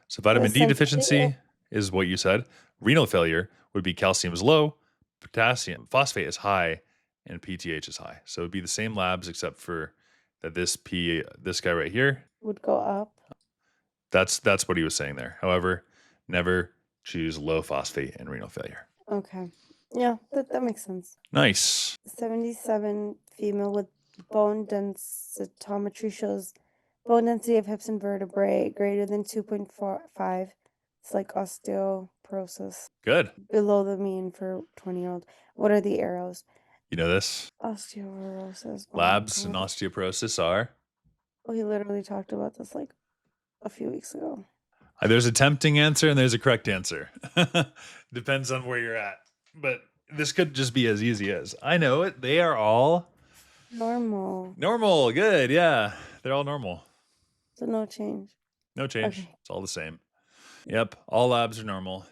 So vitamin D deficiency is what you said. Renal failure would be calcium is low, potassium, phosphate is high, and PTH is high. So it would be the same labs except for that this guy right here would go up. That's what he was saying there. However, never choose low phosphate in renal failure. Okay. Yeah, that makes sense. Nice. 77 female with bone densitometry shows bone density of hips and vertebrae greater than 2.45. It's like osteoporosis. Good. Below the mean for 20-year-old. What are the arrows? You know this? Osteoporosis. Labs and osteoporosis are? Oh, he literally talked about this like a few weeks ago. There's a tempting answer and there's a correct answer. Depends on where you're at. But this could just be as easy as, I know it. They are all normal. Normal. Good. Yeah. They're all normal. So no change. No change. Okay. It's all the same. Yep. All labs are normal.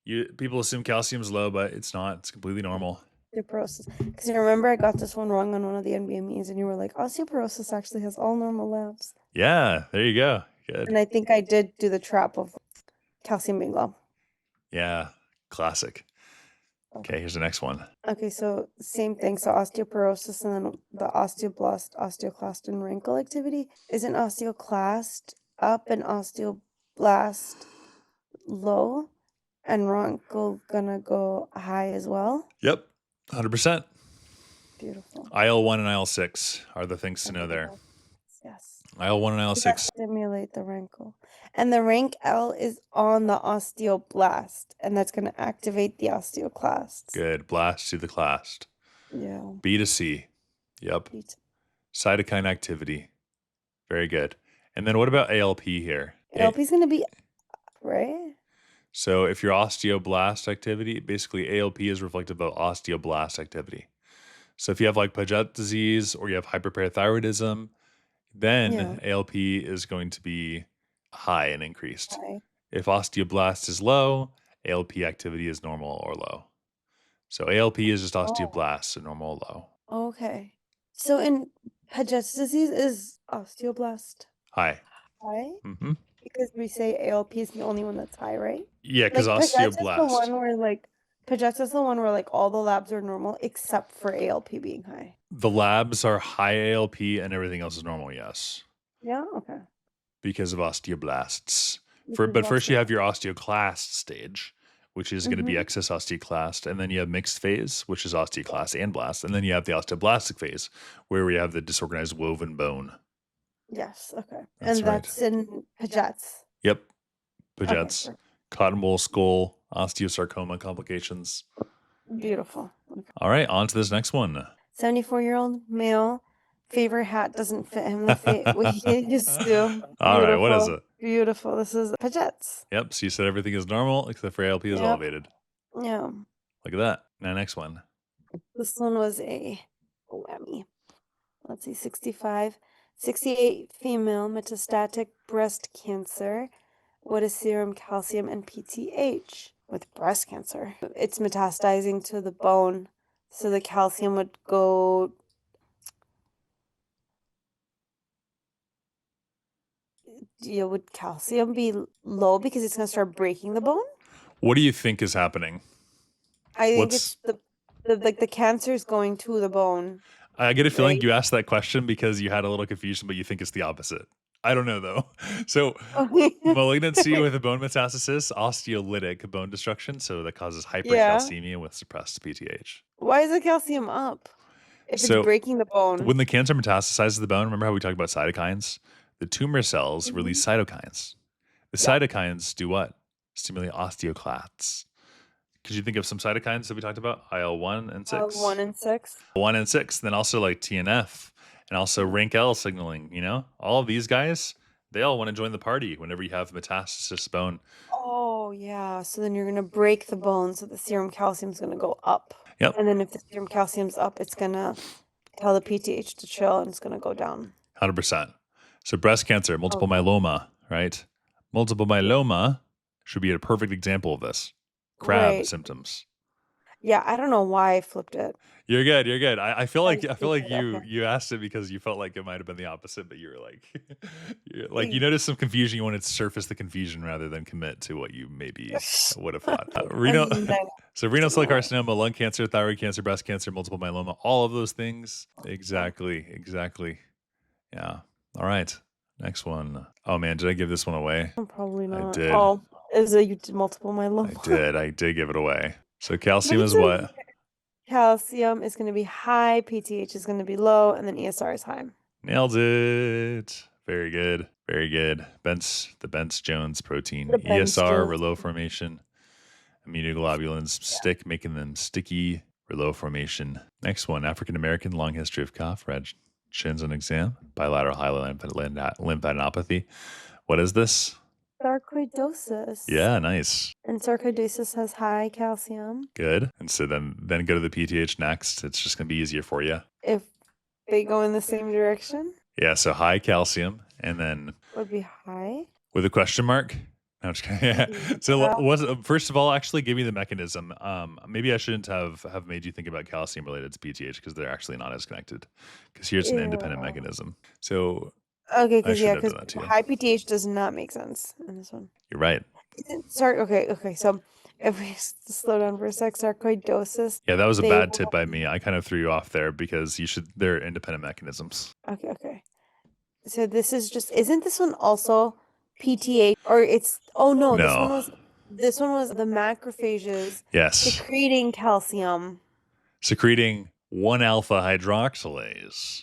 People assume calcium's low, but it's not. It's completely normal. Osteoporosis. Because I remember I got this one wrong on one of the NBA meetings, and you were like, osteoporosis actually has all normal labs. Yeah. There you go. Good. And I think I did do the trap of calcium being low. Yeah. Classic. Okay, here's the next one. Okay, so same thing. So osteoporosis and then the osteoblast, osteoclast, and wrinkle activity. Isn't osteoclast up and osteoblast low? And wrinkle gonna go high as well? Yep, 100%. Beautiful. IL-1 and IL-6 are the things to know there. Yes. IL-1 and IL-6 stimulate the wrinkle. And the rank L is on the osteoblast, and that's going to activate the osteoclast. Good. Blast to the clast. Yeah. B to C. Yep. Cytokine activity. Very good. And then what about ALP here? ALP is going to be, right? So if your osteoblast activity, basically ALP is reflective of osteoblast activity. So if you have like Paget disease or you have hyperparathyroidism, then Yeah. ALP is going to be high and increased. Okay. If osteoblast is low, ALP activity is normal or low. So ALP is just osteoblast, so normal or low. Okay. So in Paget's disease is osteoblast High. high? Mm-hmm. Because we say ALP is the only one that's high, right? Yeah, because Like Paget's is the osteoblast. one where like Paget's is the one where like all the labs are normal except for ALP being high. The labs are high ALP and everything else is normal, yes. Yeah. Okay. Because of osteoblasts. Because But of first you have osteo- your osteoclast stage, which is going to be Mhm. excess osteoclast. And then you have mixed phase, which is osteoclast and blast. And then you have the osteoblastic phase, where we have the disorganized woven bone. Yes. Okay. That's And right. that's in Paget's. Yep. Okay. Paget's. Cotton wool skull, osteosarcoma complications. Beautiful. Okay. All right, on to this next one. 74-year-old male. Favorite hat doesn't fit him what he used to. All right, what is Beautiful. it? Beautiful. This is Paget's. Yep, so you said everything is normal except for ALP is Yep. elevated. Yeah. Look at that. Now, next one. This one was a whammy. Let's see, 65. 68 female metastatic breast cancer. What is serum calcium and PTH with breast cancer? It's metastasizing to the bone, so the calcium would go. Would calcium be low because it's going to start breaking the bone? What do you think is happening? I think What's- it's the cancer is going to the bone. I get a feeling Right. you asked that question because you had a little confusion, but you think it's the opposite. I don't know, though. So, malignancy with a bone metastasis, osteolytic bone destruction, so that causes hypercalcemia with suppressed PTH. Why is the calcium up? If So, it's breaking the bone. When the cancer metastasizes the bone, remember how we talked about cytokines? The tumor cells release cytokines. The cytokines do what? Stimulate osteoclasts. Could you think of some cytokines that we talked about? IL-1 and 6? 1 and 6. 1 and 6. Then also like TNF and also RINK-L signaling, you know? All of these guys, they all want to join the party whenever you have metastasis bone. Oh, yeah. So then you're going to break the bone, so the serum calcium is going to go up. Yep. And then if the serum calcium's up, it's going to tell the PTH to chill and it's going to go down. 100%. So breast cancer, multiple myeloma, right? Multiple myeloma should be a perfect example of this. Crab symptoms. Yeah, I don't know why I flipped it. You're good. You're good. I feel like Okay. you asked it because you felt like it might have been the opposite, but you were like you noticed some confusion. You wanted to surface the confusion rather than commit to what you maybe would have thought. Renal cell carcinoma, lung cancer, thyroid cancer, breast cancer, multiple myeloma, all of those things. Exactly. Yeah. All right. Next one. Oh man, did I give this one away? Probably not. I did. Oh, is it you did multiple myeloma? I did give it away. So calcium is what? Calcium is going to be high, PTH is going to be low, and then ESR is high. Nailed it. Very good. The Bence-Jones protein. ESR, Rouleau formation. Immunoglobulins stick, making them sticky. Rouleau formation. Next one. African American, long history of cough. Red shins on exam. Bilateral lymphadenopathy. What is this? Sarcoidosis. Yeah, nice. And sarcoidosis has high calcium. Good. And so then go to the PTH next. It's just going to be easier for you. If they go in the same direction? Yeah, so high calcium and then would be high. With a question mark? No, I'm just kidding. So first of all, actually give me the mechanism. Maybe I shouldn't have made you think about calcium related to PTH because they're actually not as connected. Because here's an independent mechanism. So okay, because high PTH does not make sense in this one. You're right. Okay. So if we slow down for a sec, sarcoidosis. Yeah, that was a bad tip by me. I kind of threw you off there because they're independent mechanisms. Okay. So this is isn't this one also PTH or it's no. This one was the macrophages secreting calcium. Secreting 1-alpha hydroxylase.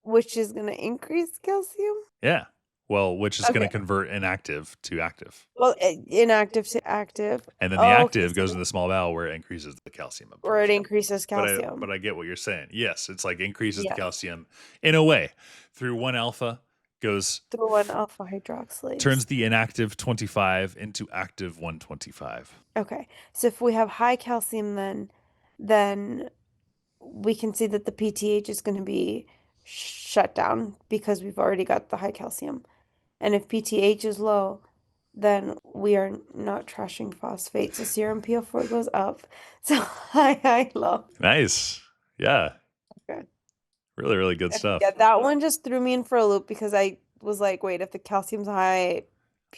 Which is going to increase calcium? Yeah. Well, which is going to convert inactive to active. Well, inactive to active. And then the active goes in the small bowel where it increases the calcium absorption. Or it increases calcium. But I get what you're saying. Yes, it's like increases the calcium in a way through 1-alpha goes through 1-alpha hydroxylase. turns the inactive 25 into active 125. Okay. So if we have high calcium then we can see that the PTH is going to be shut down because we've already got the high calcium. And if PTH is low, then we are not trashing phosphate. So serum PO4 goes up. So high, low. Nice. Yeah. Okay. Really, really good stuff. Yeah, that one just threw me in for a loop because I was like, wait, if the calcium's high,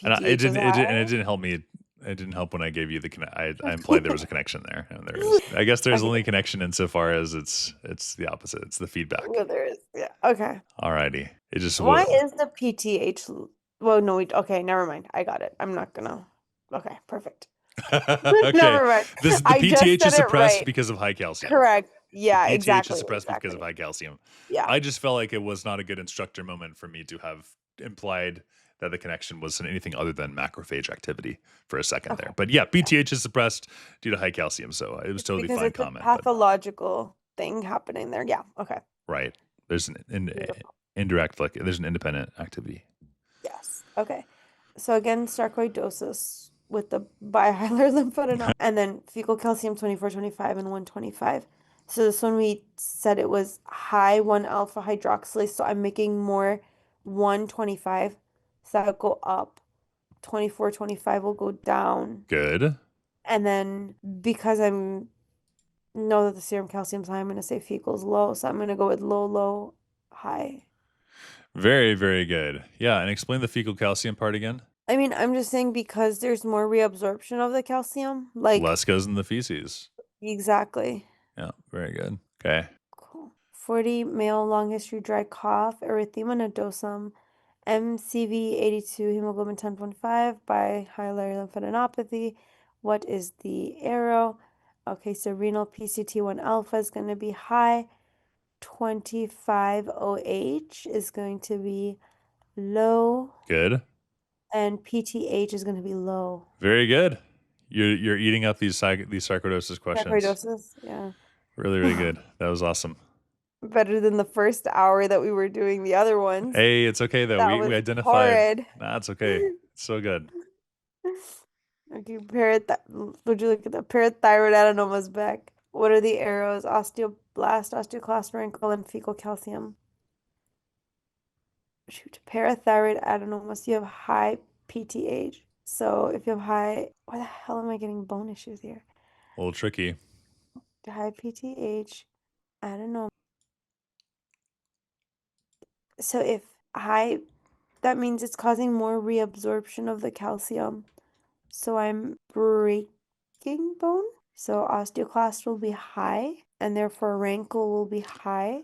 And PTH is high. it didn't help me. It didn't help when I gave you the I implied there was a connection there, and there is. I guess there's only a connection insofar as it's the opposite. It's the feedback. Well, there is. Yeah. Okay. Alrighty. It just Why is the PTH? Well, no, okay, never mind. I got it. I'm not gonna. Okay, perfect. Okay. Never mind. The I just PTH said is it suppressed right. because of high calcium. Correct. Yeah, The PTH exactly. is suppressed because of high calcium. Yeah. I just felt like it was not a good instructor moment for me to have implied that the connection was anything other than macrophage activity for a second there. But yeah, PTH is suppressed due to high calcium, so it was totally Because fine it's comment. a pathological thing happening there. Yeah. Okay. Right. There's an indirect, like there's an independent activity. Yes. Okay. So again, sarcoidosis with the bihilar lymphadenopathy, and then fecal calcium 24, 25, and 125. So this one we said it was high 1-alpha hydroxylase. So I'm making more 125. So that'll go up. 24, 25 will go down. Good. And then because I know that the serum calcium's high, I'm going to say fecal's low. So I'm going to go with low, low, high. Very, very good. Yeah, and explain the fecal calcium part again. I mean, I'm just saying because there's more reabsorption of the calcium. Like Less goes in the feces. exactly. Yeah, very good. Okay. Cool. 40 male long history dry cough, erythema nodosum, MCV 82, hemoglobin 10.5, bihilar lymphadenopathy. What is the arrow? Okay, so renal PCT1 alpha is going to be high. 25 OH is going to be low. Good. And PTH is going to be low. Very good. You're eating up these sarcoidosis questions. Sarcoidosis, yeah. Really, really good. That was awesome. Better than the first hour that we were doing the other ones. Hey, it's okay though. That We was identified. horrid. Nah, it's okay. It's so good. Okay, would you look at the parathyroid adenomas back? What are the arrows? Osteoblast, osteoclast, wrinkle, and fecal calcium. Shoot, parathyroid adenomas. You have high PTH. So if you have high, why the hell am I getting bone issues here? A little tricky. High PTH adenoma. So if high, that means it's causing more reabsorption of the calcium. So I'm breaking bone. So osteoclast will be high, and therefore rankle will be high.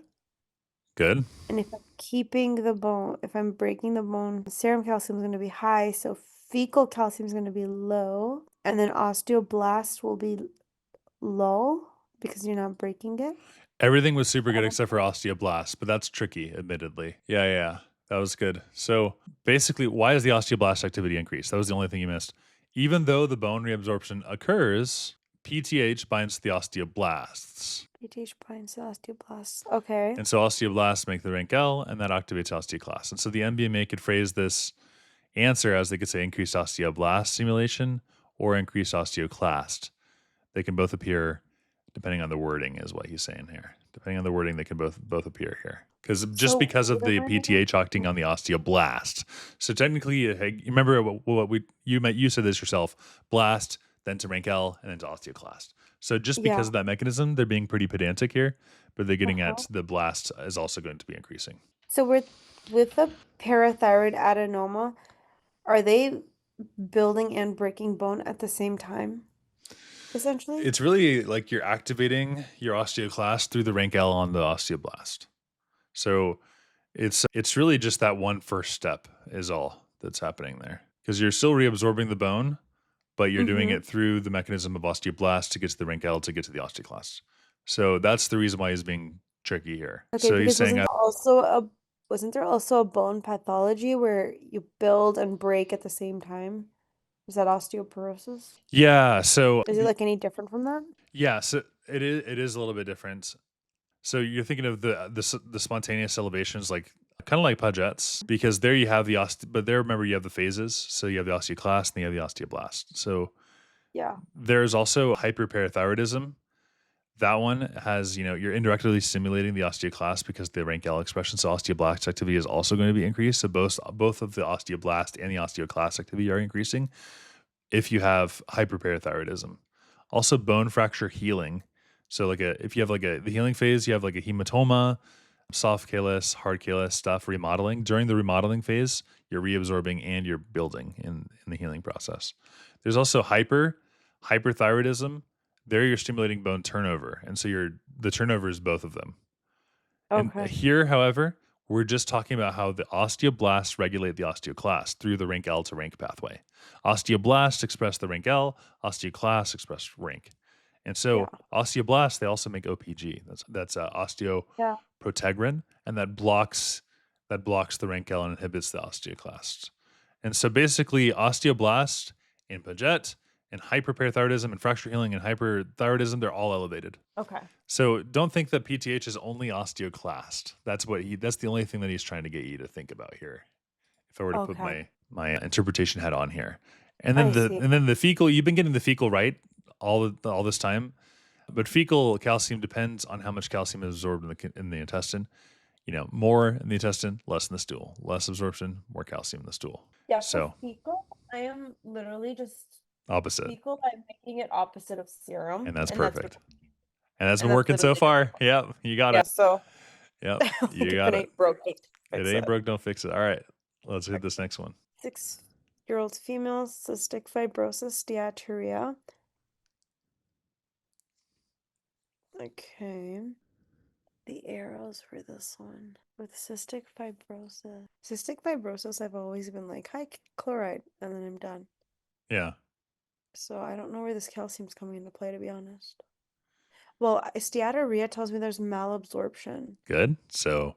Good. And if I'm keeping the bone, if I'm breaking the bone, serum calcium is going to be high, so fecal calcium is going to be low, and then osteoblast will be low because you're not breaking it. Everything was super good except for osteoblast, but that's tricky, admittedly. Yeah. That was good. So basically, why is the osteoblast activity increased? That was the only thing you missed. Even though the bone reabsorption occurs, PTH binds to the osteoblasts. PTH binds to osteoblasts. Okay. And so osteoblasts make the rank L, and that activates osteoclast. And so the MBMA could phrase this answer as they could say increased osteoblast stimulation or increased osteoclast. They can both appear depending on the wording, is what he's saying here. Depending on the wording, they can both appear here. Because just because of the PTH acting on the osteoblast. So technically, you remember what you said this yourself: blast, then to rank L, and then to osteoclast. So just because of that mechanism, they're being pretty pedantic here, but they're getting at the blast is also going to be increasing. So with the parathyroid adenoma, are they building and breaking bone at the same time? Essentially, it's really like you're activating your osteoclast through the rank L on the osteoblast. So it's really just that one first step is all that's happening there, because you're still reabsorbing the bone, but you're doing it through the mechanism of osteoblast to get to the rank L to get to the osteoclast. So that's the reason why he's being tricky here. Okay, so he's saying wasn't there also a bone pathology where you build and break at the same time? Is that osteoporosis? Yeah. So is it like any different from that? Yeah. So it is a little bit different. So you're thinking of the spontaneous elevations, like kind of like Paget's, because there you have but there, remember, you have the phases. So you have the osteoclast and you have the osteoblast. So Yeah. there's also hyperparathyroidism. That one has, you're indirectly stimulating the osteoclast because the rank L expression. So osteoblast activity is also going to be increased. So both of the osteoblast and the osteoclast activity are increasing if you have hyperparathyroidism. Also, bone fracture healing. So if you have the healing phase, you have like a hematoma, soft callus, hard callus stuff, remodeling. During the remodeling phase, you're reabsorbing and you're building in the healing process. There's also hyperthyroidism. There you're stimulating bone turnover. And so the turnover is both of them. And Okay. here, however, we're just talking about how the osteoblasts regulate the osteoclast through the rank L to rank pathway. Osteoblasts express the rank L, osteoclasts express rank. And so osteoblasts, they also make OPG. That's osteoprotegrin, and that blocks the rank L and inhibits the osteoclast. And so basically, osteoblast in Paget and hyperparathyroidism and fracture healing and hyperthyroidism, they're all elevated. Okay. So don't think that PTH is only osteoclast. That's the only thing that he's trying to get you to think about here. If I were to put my interpretation hat on here. And then the fecal, you've been getting the fecal right all this time. But fecal calcium depends on how much calcium is absorbed in the intestine. More in the intestine, less in the stool. Less absorption, more calcium in the stool. Yeah, So fecal, I am literally just opposite. Fecal, I'm making it opposite of serum. And that's perfect. And that's been working so far. Yep, you got it. So yep, you got it. Ain't broke, It ain't broke, don't fix it. All right, let's hit this next one. 6-year-old female, cystic fibrosis, steatorrhea. Okay. The arrows for this one. With cystic fibrosis. Cystic fibrosis, I've always been like, high chloride, and then I'm done. Yeah. So I don't know where this calcium's coming into play, to be honest. Well, steatorrhea tells me there's malabsorption. Good. So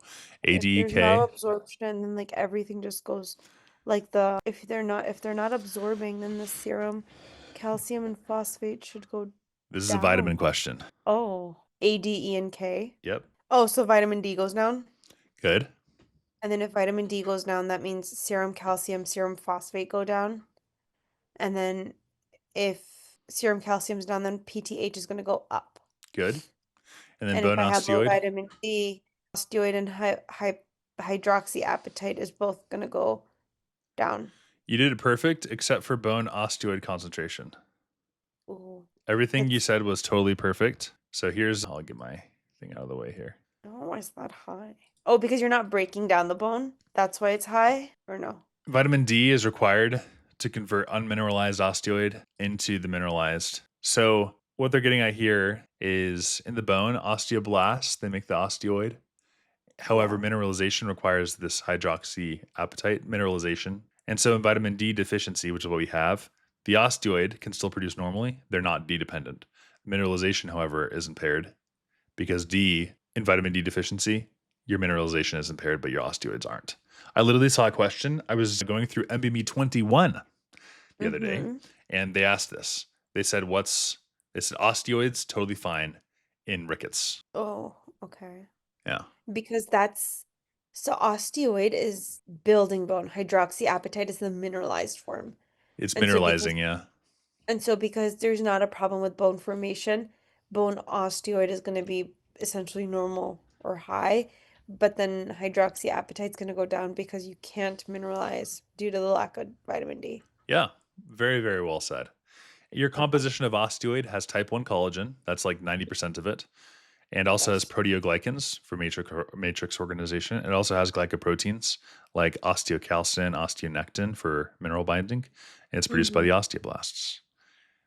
ADEK. If there's malabsorption, then like everything just goes like if they're not absorbing, then the serum calcium and phosphate should go This is down. a vitamin question. Oh, A, D, E, and K. Yep. Oh, so vitamin D goes down? Good. And then if vitamin D goes down, that means serum calcium, serum phosphate go down. And then if serum calcium's down, then PTH is going to go up. Good. And then And bone if I have low osteoid. vitamin D, osteoid and hydroxyapatite is both going to go down. You did it perfect, except for bone osteoid concentration. Ooh. Everything you said was totally perfect. So I'll get my thing out of the way here. Oh, why is that high? Oh, because you're not breaking down the bone? That's why it's high? Or no? Vitamin D is required to convert unmineralized osteoid into the mineralized. So what they're getting at here is in the bone, osteoblasts, they make the osteoid. However, mineralization requires this hydroxyapatite mineralization. And so in vitamin D deficiency, which is what we have, the osteoid can still produce normally. They're not D dependent. Mineralization, however, is impaired because in vitamin D deficiency, your mineralization is impaired, but your osteoids aren't. I literally saw a question. I was going through MBME 21 the other day, and they asked this. They said, osteoids totally fine in Ricketts. Oh, okay. Yeah. Because so osteoid is building bone. Hydroxyapatite is the mineralized form. It's mineralizing, yeah. And so because there's not a problem with bone formation, bone osteoid is going to be essentially normal or high, but then hydroxyapatite is going to go down because you can't mineralize due to the lack of vitamin D. Yeah, very, very well said. Your composition of osteoid has type 1 collagen. That's like 90% of it. And also has proteoglycans for matrix organization. It also has glycoproteins like osteocalcin, osteonectin for mineral binding. And it's produced by the osteoblasts.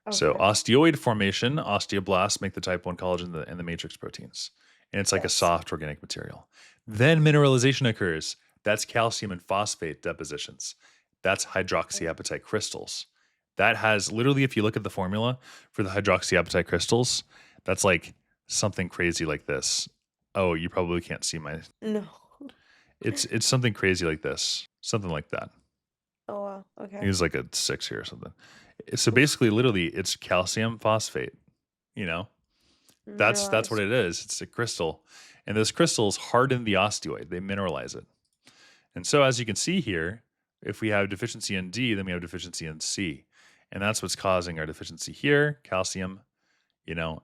Okay. So osteoid formation, osteoblasts make the type 1 collagen and the matrix proteins. And it's like a soft organic material. Then mineralization occurs. That's calcium and phosphate depositions. That's hydroxyapatite crystals. That has literally, if you look at the formula for the hydroxyapatite crystals, that's like something crazy like this. Oh, you probably can't see my. No. It's something crazy like this. Something like that. Oh, wow. Okay. It was like a 6 here or something. So basically, literally, it's calcium phosphate. That's what it is. It's a crystal. And those crystals harden the osteoid. They mineralize it. And so as you can see here, if we have deficiency in D, then we have deficiency in C. And that's what's causing our deficiency here, calcium,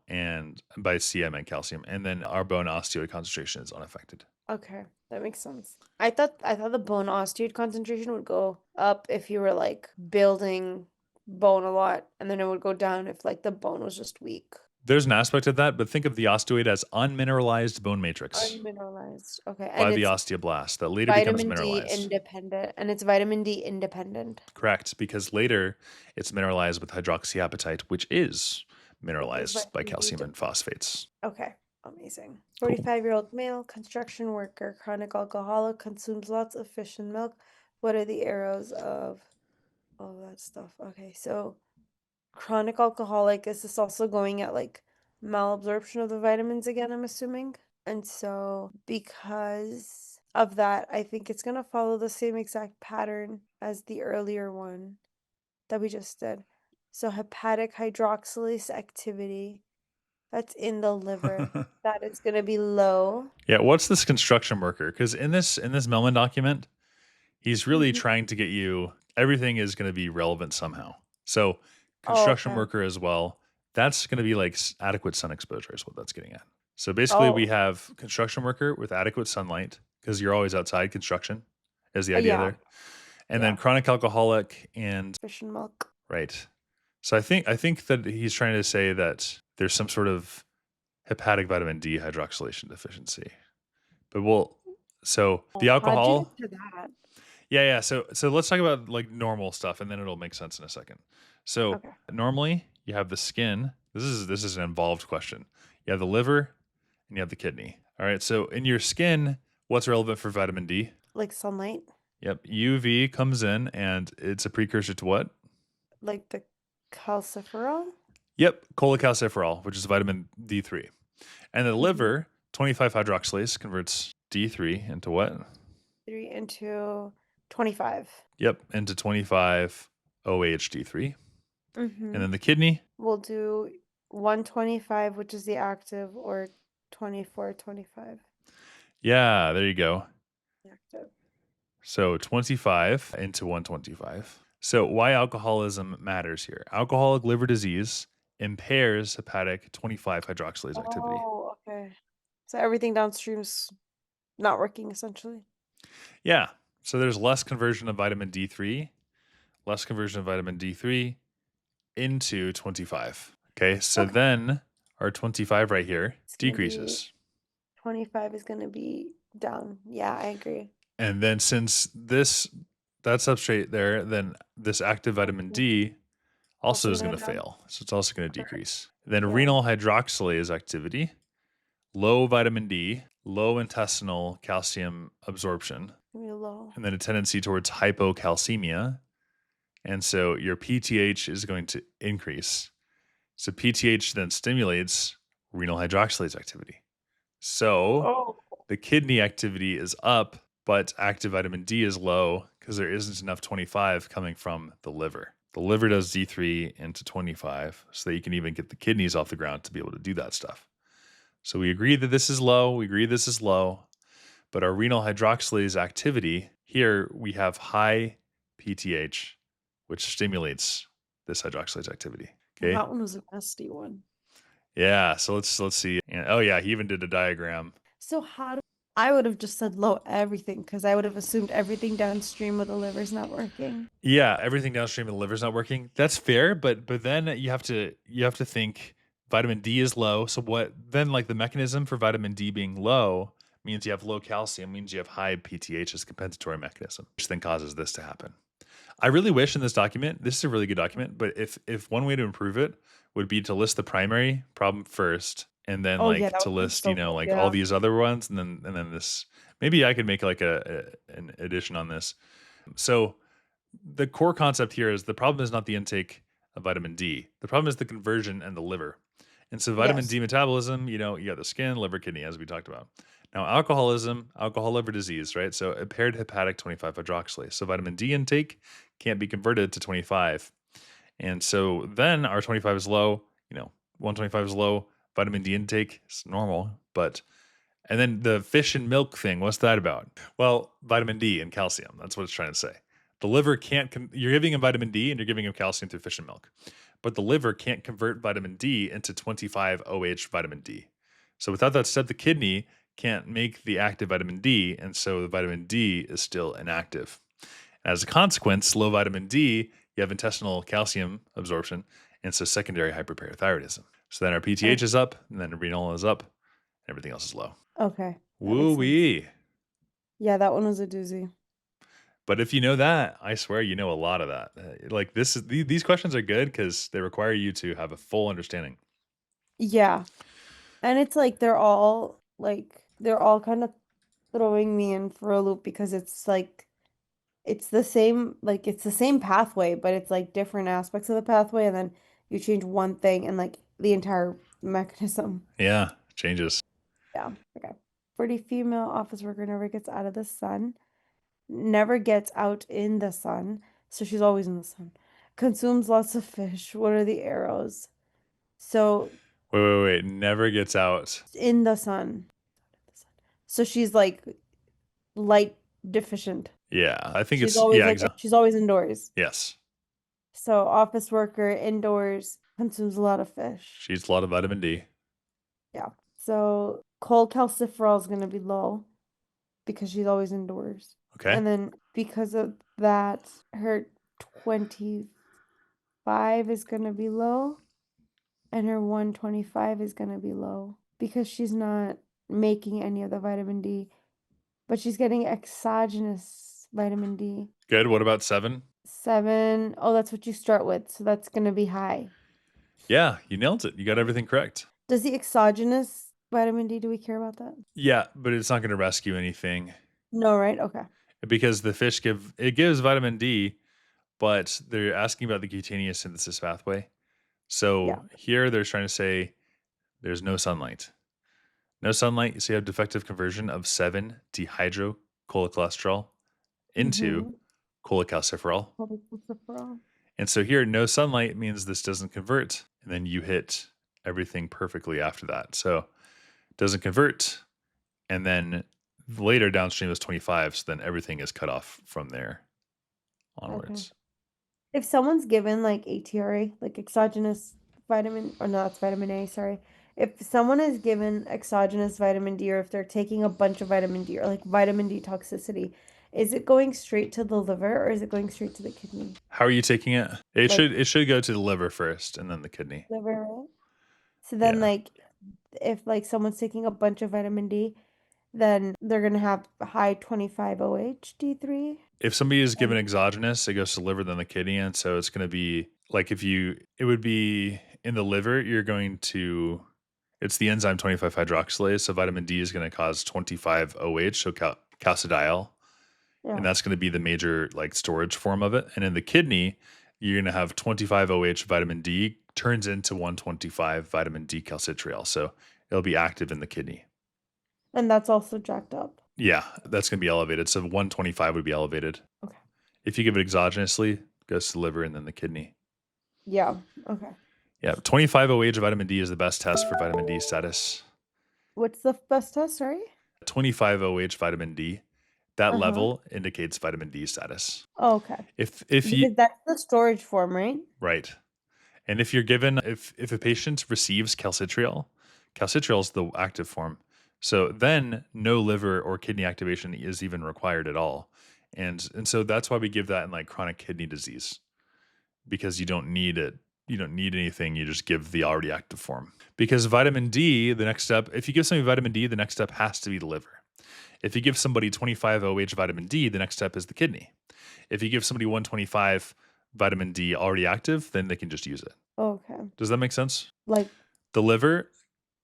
and by C I meant calcium. And then our bone osteoid concentration is unaffected. Okay, that makes sense. I thought the bone osteoid concentration would go up if you were like building bone a lot, and then it would go down if like the bone was just weak. There's an aspect of that, but think of the osteoid as unmineralized bone matrix Unmineralized. Okay. by And the it's osteoblast that later becomes vitamin D mineralized. independent, and it's vitamin D independent. Correct, because later it's mineralized with hydroxyapatite, which is mineralized by vitamin D calcium and phosphates. Okay, amazing. 45-year-old male, construction worker, chronic alcoholic, consumes lots of fish and milk. What are the arrows of all that stuff? Okay, so chronic alcoholic, is this also going at like malabsorption of the vitamins again, I'm assuming? And so because of that, I think it's going to follow the same exact pattern as the earlier one that we just did. So hepatic hydroxylase activity, that's in the liver, that is going to be low. Yeah, what's this construction worker? Because in this Mehlman document, he's really trying to get you, everything is going to be relevant somehow. So construction okay. worker as well, that's going to be like adequate sun exposure is what that's getting at. So basically we have construction worker with adequate sunlight, because you're always outside construction is the idea there. And then chronic alcoholic and fish and milk. Right. So I think that he's trying to say that there's some sort of hepatic vitamin D hydroxylation deficiency. But so the alcohol. How'd you get to that? Yeah. So let's talk about like normal stuff, and then it'll make sense in a second. So normally you have the skin. This is an involved question. You have the liver and you have the kidney. All right. So in your skin, what's relevant for vitamin D? Like sunlight. Yep. UV comes in, and it's a precursor to what? Like the calciferol? Yep, cholecalciferol, which is vitamin D3. And the liver, 25 hydroxylase converts D3 into what? 3 into 25. Yep, into 25 OHD3. And then the kidney? We'll do 125, which is the active, or 2425. Yeah, there you go. Active. So 25 into 125. So why alcoholism matters here. Alcoholic liver disease impairs hepatic 25 hydroxylase activity. Oh, okay. So everything downstream's not working, essentially. Yeah. So there's less conversion of vitamin D3 into 25. Okay. So then our 25 right here decreases. 25 is going to be down. Yeah, I agree. And then since that substrate there, then this active vitamin D also is going to fail. So it's also going to decrease. Then renal hydroxylase activity, low vitamin D, low intestinal calcium absorption, and then a tendency towards hypocalcemia. And so your PTH is going to increase. So PTH then stimulates renal hydroxylase activity. So the kidney activity is up, but active vitamin D is low because there isn't enough 25 coming from the liver. The liver does D3 into 25 so that you can even get the kidneys off the ground to be able to do that stuff. So we agree that this is low. But our renal hydroxylase activity, here we have high PTH, which stimulates this hydroxylase activity. Okay. That one was a nasty one. Yeah. So let's see. And, oh yeah, he even did a diagram. So I would have just said low everything, because I would have assumed everything downstream of the liver's not working. Yeah, everything downstream of the liver's not working. That's fair, but then you have to think vitamin D is low. So what then, like the mechanism for vitamin D being low means you have low calcium, means you have high PTH as compensatory mechanism, which then causes this to happen. I really wish in this document, this is a really good document, but if one way to improve it would be to list the primary problem first, and then to list, all these other ones, and then this. Maybe I could make like an addition on this. So the core concept here is the problem is not the intake of vitamin D. The problem is the conversion and the liver. And so vitamin D metabolism, you got the skin, liver, kidney, as we talked about. Now alcoholism, alcohol liver disease, right? So impaired hepatic 25 hydroxylase. So vitamin D intake can't be converted to 25. And so then our 25 is low, 125 is low. Vitamin D intake is normal, but And then the fish and milk thing, what's that about? Well, vitamin D and calcium. That's what it's trying to say. The liver can't, you're giving him vitamin D and you're giving him calcium through fish and milk. But the liver can't convert vitamin D into 25-OH vitamin D. So without that step, the kidney can't make the active vitamin D. And so the vitamin D is still inactive. As a consequence, low vitamin D, you have intestinal calcium absorption. And so secondary hyperparathyroidism. So then our PTH is up and then renal is up. Everything else is low. Okay. Woo-wee. Yeah, that one was a doozy. But if you know that, I swear you know a lot of that. Like these questions are good because they require you to have a full understanding. Yeah. And it's like they're all kind of throwing me in for a loop because it's like it's the same pathway, but it's like different aspects of the pathway, and then you change one thing and like the entire mechanism. Yeah, changes. Yeah. Okay. 40 female office worker never gets out of the sun. Never gets out in the sun. So she's always in the sun. Consumes lots of fish. What are the arrows? So Wait. Never gets out. in the sun. So she's like light deficient. Yeah, I think She's it's always yeah, like, exactly. she's always indoors. Yes. So office worker, indoors, consumes a lot of fish. She eats a lot of vitamin D. Yeah. So cholecalciferol is going to be low because she's always indoors. Okay. And then because of that, her 25 is going to be low and her 125 is going to be low because she's not making any of the vitamin D, but she's getting exogenous vitamin D. Good. What about 7? 7. Oh, that's what you start with. So that's going to be high. Yeah, you nailed it. You got everything correct. Does the exogenous vitamin D, do we care about that? Yeah, but it's not going to rescue anything. No, right? Okay. Because the fish gives vitamin D, but they're asking about the cutaneous synthesis pathway. So here they're trying to say there's no sunlight. No sunlight, so you have defective conversion of 7-dehydrocholecholesterol into cholecalciferol. And so here, no sunlight means this doesn't convert. And then you hit everything perfectly after that. So it doesn't convert. And then later downstream is 25. So then everything is cut off from there onwards. Okay. If someone's given like ATRA, like exogenous vitamin, or no, that's vitamin A, sorry. If someone is given exogenous vitamin D, or if they're taking a bunch of vitamin D, or like vitamin D toxicity, is it going straight to the liver or is it going straight to the kidney? How are you taking it? It should go to the liver first and then the kidney. Liver, right? So then like if like someone's taking a bunch of vitamin D, then they're going to have high 25-OH D3. If somebody is given exogenous, it goes to the liver, then the kidney. And so it's going to be like it would be in the liver, it's the enzyme 25-hydroxylase. So vitamin D is going to cause 25-OH, so calcidiol. Yeah. And that's going to be the major like storage form of it. And in the kidney, you're going to have 25-OH vitamin D turns into 125 vitamin D calcitriol. So it'll be active in the kidney. And that's also jacked up. Yeah, that's going to be elevated. So 125 would be elevated. Okay. If you give it exogenously, it goes to the liver and then the kidney. Yeah. Okay. Yeah, 25-OH vitamin D is the best test for vitamin D status. What's the best test, sorry? 25-OH vitamin D. That level indicates vitamin D status. Oh, okay. Because that's the storage form, right? Right. And if you're given, if a patient receives calcitriol is the active form. So then no liver or kidney activation is even required at all. And so that's why we give that in like chronic kidney disease, because you don't need it. You don't need anything. You just give the already active form. Because vitamin D, the next step, if you give somebody vitamin D, the next step has to be the liver. If you give somebody 25-OH vitamin D, the next step is the kidney. If you give somebody 125 vitamin D already active, then they can just use it. Okay. Does that make sense? Like the liver,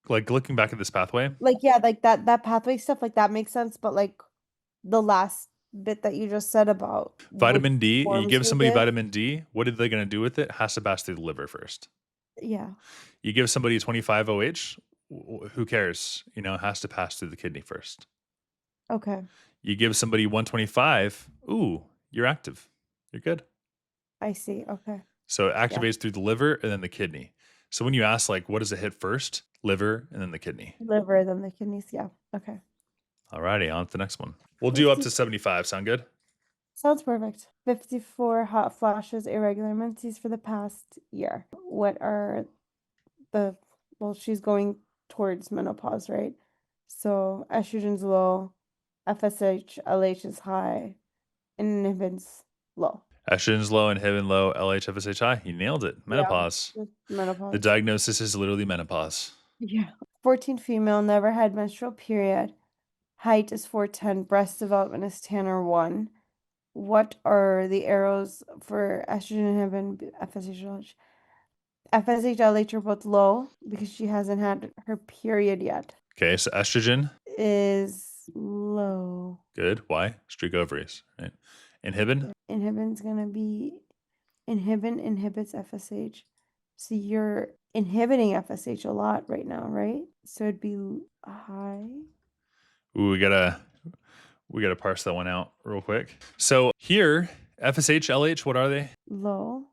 like looking back at this pathway. Like, yeah, like that pathway stuff, like that makes sense. But like the last bit that you just said about vitamin D, you give somebody vitamin D, what are they going to do with it? It has to pass through the liver first. Yeah. You give somebody 25-OH, who cares? It has to pass through the kidney first. Okay. You give somebody 125, ooh, you're active. You're good. I see. Okay. So it activates through the liver and then the kidney. So when you ask, like, what does it hit first? Liver and then the kidney. Liver, then the kidneys. Yeah. Okay. Alrighty, on to the next one. We'll do up to 75. Sound good? Sounds perfect. 54 hot flashes, irregular menses for the past year. What are well, she's going towards menopause, right? So estrogen's low, FSH, LH is high, and inhibin's low. Estrogen's low, inhibin low, LH, FSH high. You nailed it. Menopause. Yeah, menopause. The diagnosis is literally menopause. Yeah. 14 female, never had menstrual period. Height is 4'10", breast development is 10 or 1. What are the arrows for estrogen, inhibin, FSH, LH? FSH, LH are both low because she hasn't had her period yet. Okay, so estrogen Is low. good. Why? Streak ovaries, right? Inhibin? Inhibin's gonna be inhibin inhibits FSH. So you're inhibiting FSH a lot right now, right? So it'd be high. Ooh, we gotta parse that one out real quick. So here, FSH, LH, what are they? Low.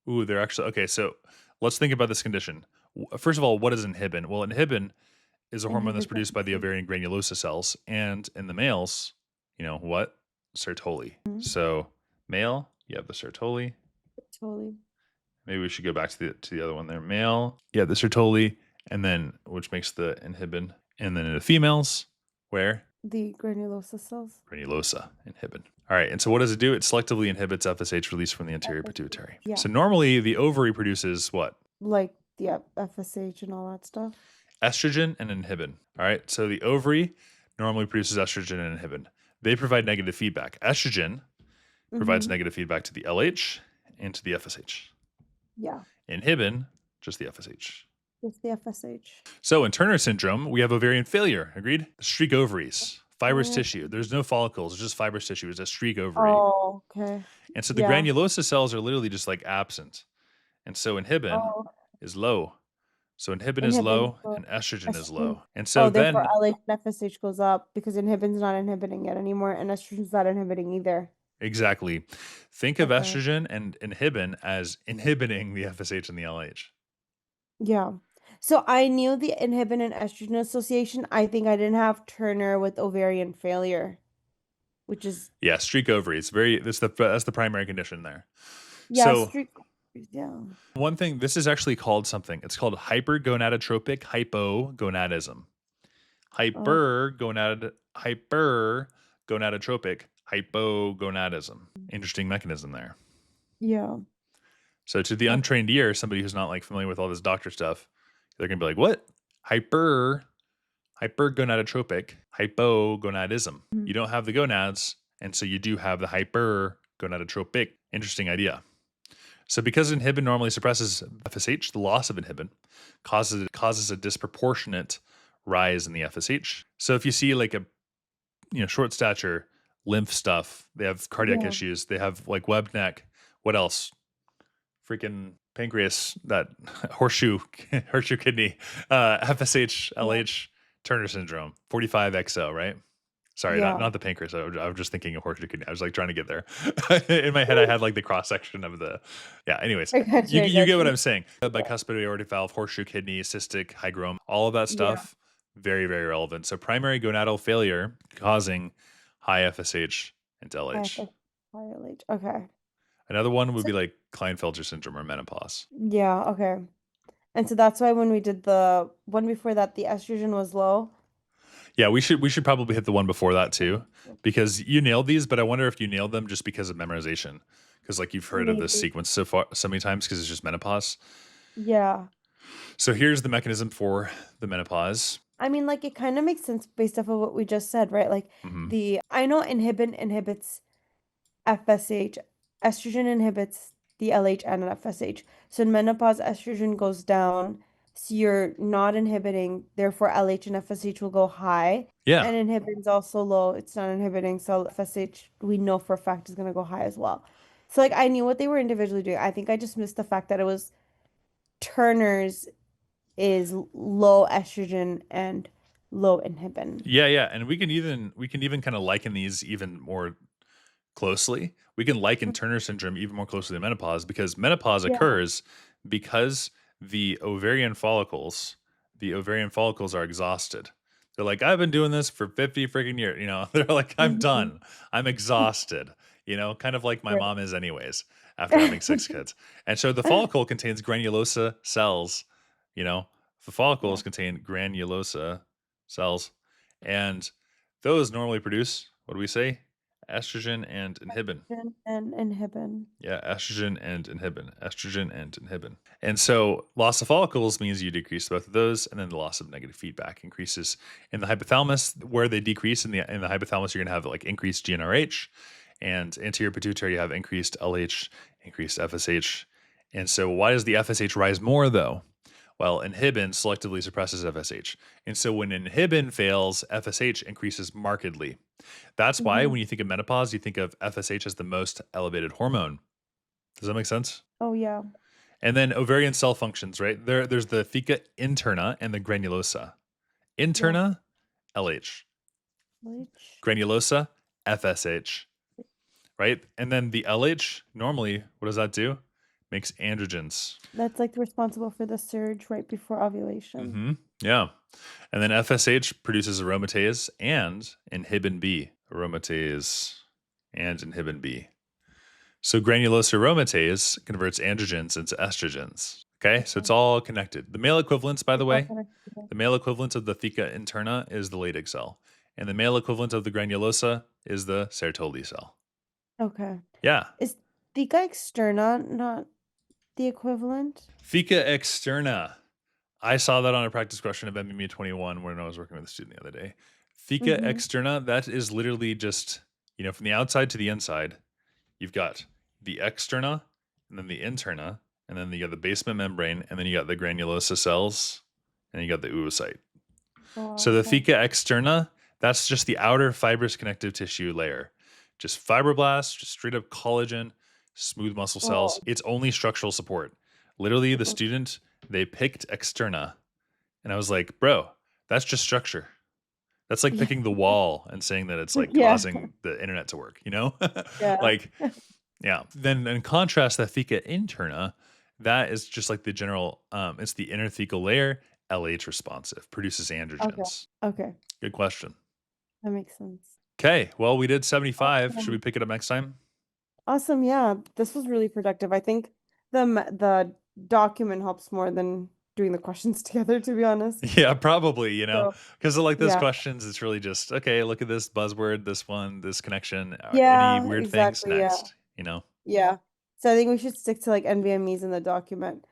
Ooh, they're actually okay. So let's think about this condition. First of all, what is inhibin? Well, inhibin is a hormone that's produced by the ovarian granulosa cells, and in the males, you know what? Sertoli. So male, you have the Sertoli. Totally. Maybe we should go back to the other one there. Male, yeah, the Sertoli, and then which makes the inhibin, and then in the females, where? The granulosa cells. Granulosa inhibin. All right, and so what does it do? It selectively inhibits FSH release from the anterior pituitary. Yeah. So normally the ovary produces what? Like, yeah, FSH and all that stuff. Estrogen and inhibin. All right, so the ovary normally produces estrogen and inhibin. They provide negative feedback. Estrogen provides negative feedback to the LH and to the FSH. Yeah. Inhibin, just the FSH. Just the FSH. So in Turner syndrome, we have ovarian failure. Agreed? The streak ovaries, fibrous tissue. There's no follicles. It's just fibrous tissue. It's a streak ovary. Oh, okay. And so the granulosa cells are literally just like absent. And so inhibin is low. So inhibin is low and estrogen is low. And so then therefore LH and FSH goes up because inhibin's not inhibiting it anymore and estrogen's not inhibiting either. exactly. Think of estrogen and inhibin as inhibiting the FSH and the LH. Yeah. So I knew the inhibin and estrogen association. I think I didn't have Turner with ovarian failure, which is Yeah, streak ovaries. That's the primary condition there. yeah, So one thing, this is actually called something. It's called hypergonadotropic hypogonadism. Hypergonadotropic hypogonadism. Interesting mechanism there. Yeah. So to the untrained ear, somebody who's not like familiar with all this doctor stuff, they're gonna be like, "What? Hypergonadotropic hypogonadism. You don't have the gonads, and so you do have the hypergonadotropic." Interesting idea. So because inhibin normally suppresses FSH, the loss of inhibin causes a disproportionate rise in the FSH. So if you see like a short stature, lymph stuff, they have cardiac issues, they have like webbed neck. What else? Freaking pancreas, that horseshoe kidney, FSH, LH, Turner syndrome, 45XO, right? Sorry, not the pancreas. I was just thinking of horseshoe kidney. I was like trying to get there. In my head, I had like the cross section of the. Yeah. Anyways, you get what I'm saying. Bicuspid aortic valve, horseshoe kidney, cystic, hygroma, all of that stuff, very, very relevant. So primary gonadal failure causing high FSH and LH. High LH. Okay. Another one would be like Klinefelter syndrome or menopause. Yeah. Okay. And so that's why when we did the one before that, the estrogen was low. Yeah, we should probably hit the one before that too, because you nailed these, but I wonder if you nailed them just because of memorization, because like you've heard of this sequence so many times because it's just menopause. Yeah. So here's the mechanism for the menopause. I mean, like it kind of makes sense based off of what we just said, right? Like I know inhibin inhibits FSH, estrogen inhibits the LH and FSH. So in menopause, estrogen goes down. So you're not inhibiting, therefore LH and FSH will go high. Yeah. And inhibin's also low. It's not inhibiting, so FSH we know for a fact is gonna go high as well. So like I knew what they were individually doing. I think I just missed the fact that it was Turner's is low estrogen and low inhibin. Yeah, and we can even kind of liken these even more closely. We can liken Turner syndrome even more closely to menopause because menopause occurs because the ovarian follicles are exhausted. They're like, I've been doing this for 50 freaking years. You know, they're like, I'm done. I'm exhausted. You know, kind of like my mom is anyways after having 6 kids. And so the follicle contains granulosa cells. You know, the follicles contain granulosa cells. And those normally produce, what do we say? Estrogen and inhibin. And inhibin. Yeah, estrogen and inhibin. And so loss of follicles means you decrease both of those, and then the loss of negative feedback increases in the hypothalamus. Where they decrease in the hypothalamus, you're gonna have like increased GnRH, and anterior pituitary you have increased LH, increased FSH. And so why does the FSH rise more though? Well, inhibin selectively suppresses FSH. And so when inhibin fails, FSH increases markedly. That's why when you think of menopause, you think of FSH as the most elevated hormone. Does that make sense? Oh, yeah. And then ovarian cell functions, right? There's the theca interna and the granulosa. Interna, LH. Granulosa, FSH. Right? And then the LH, normally, what does that do? Makes androgens. That's like responsible for the surge right before ovulation. Yeah. And then FSH produces aromatase and inhibin B. Aromatase and inhibin B. So granulosa aromatase converts androgens into estrogens. Okay, so it's all connected. The male equivalents, by the way, the male equivalent of the theca interna is the Leydig cell. And the male equivalent of the granulosa is the Sertoli cell. Okay. Yeah. Is theca externa not the equivalent? Theca externa. I saw that on a practice question of MME 21 when I was working with a student the other day. Theca externa, that is literally just, you know, from the outside to the inside, you've got the externa, and then the interna, and then you got the basement membrane, and then you got the granulosa cells, and you got the oocyte. So the theca externa, that's just the outer fibrous connective tissue layer. Just fibroblasts, just straight up collagen, smooth muscle cells. It's only structural support. Literally, the student, they picked externa. And I was like, bro, that's just structure. That's like picking the wall and saying that it's like causing the internet to work, you know? Like, yeah. Then in contrast, the theca interna, that is just like the general, it's the interthecal layer, LH responsive, produces androgens. Okay. Good question. That makes sense. Okay. Well, we did 75. Should we pick it up next time? Awesome. Yeah. This was really productive. I think the document helps more than doing the questions together, to be honest. Yeah, probably, you know, because like those yeah. questions, it's really just, okay, look at this buzzword, this one, this connection, Yeah, any weird exactly, things next, you know? Yeah. So I think we should stick to like NVMEs in the document.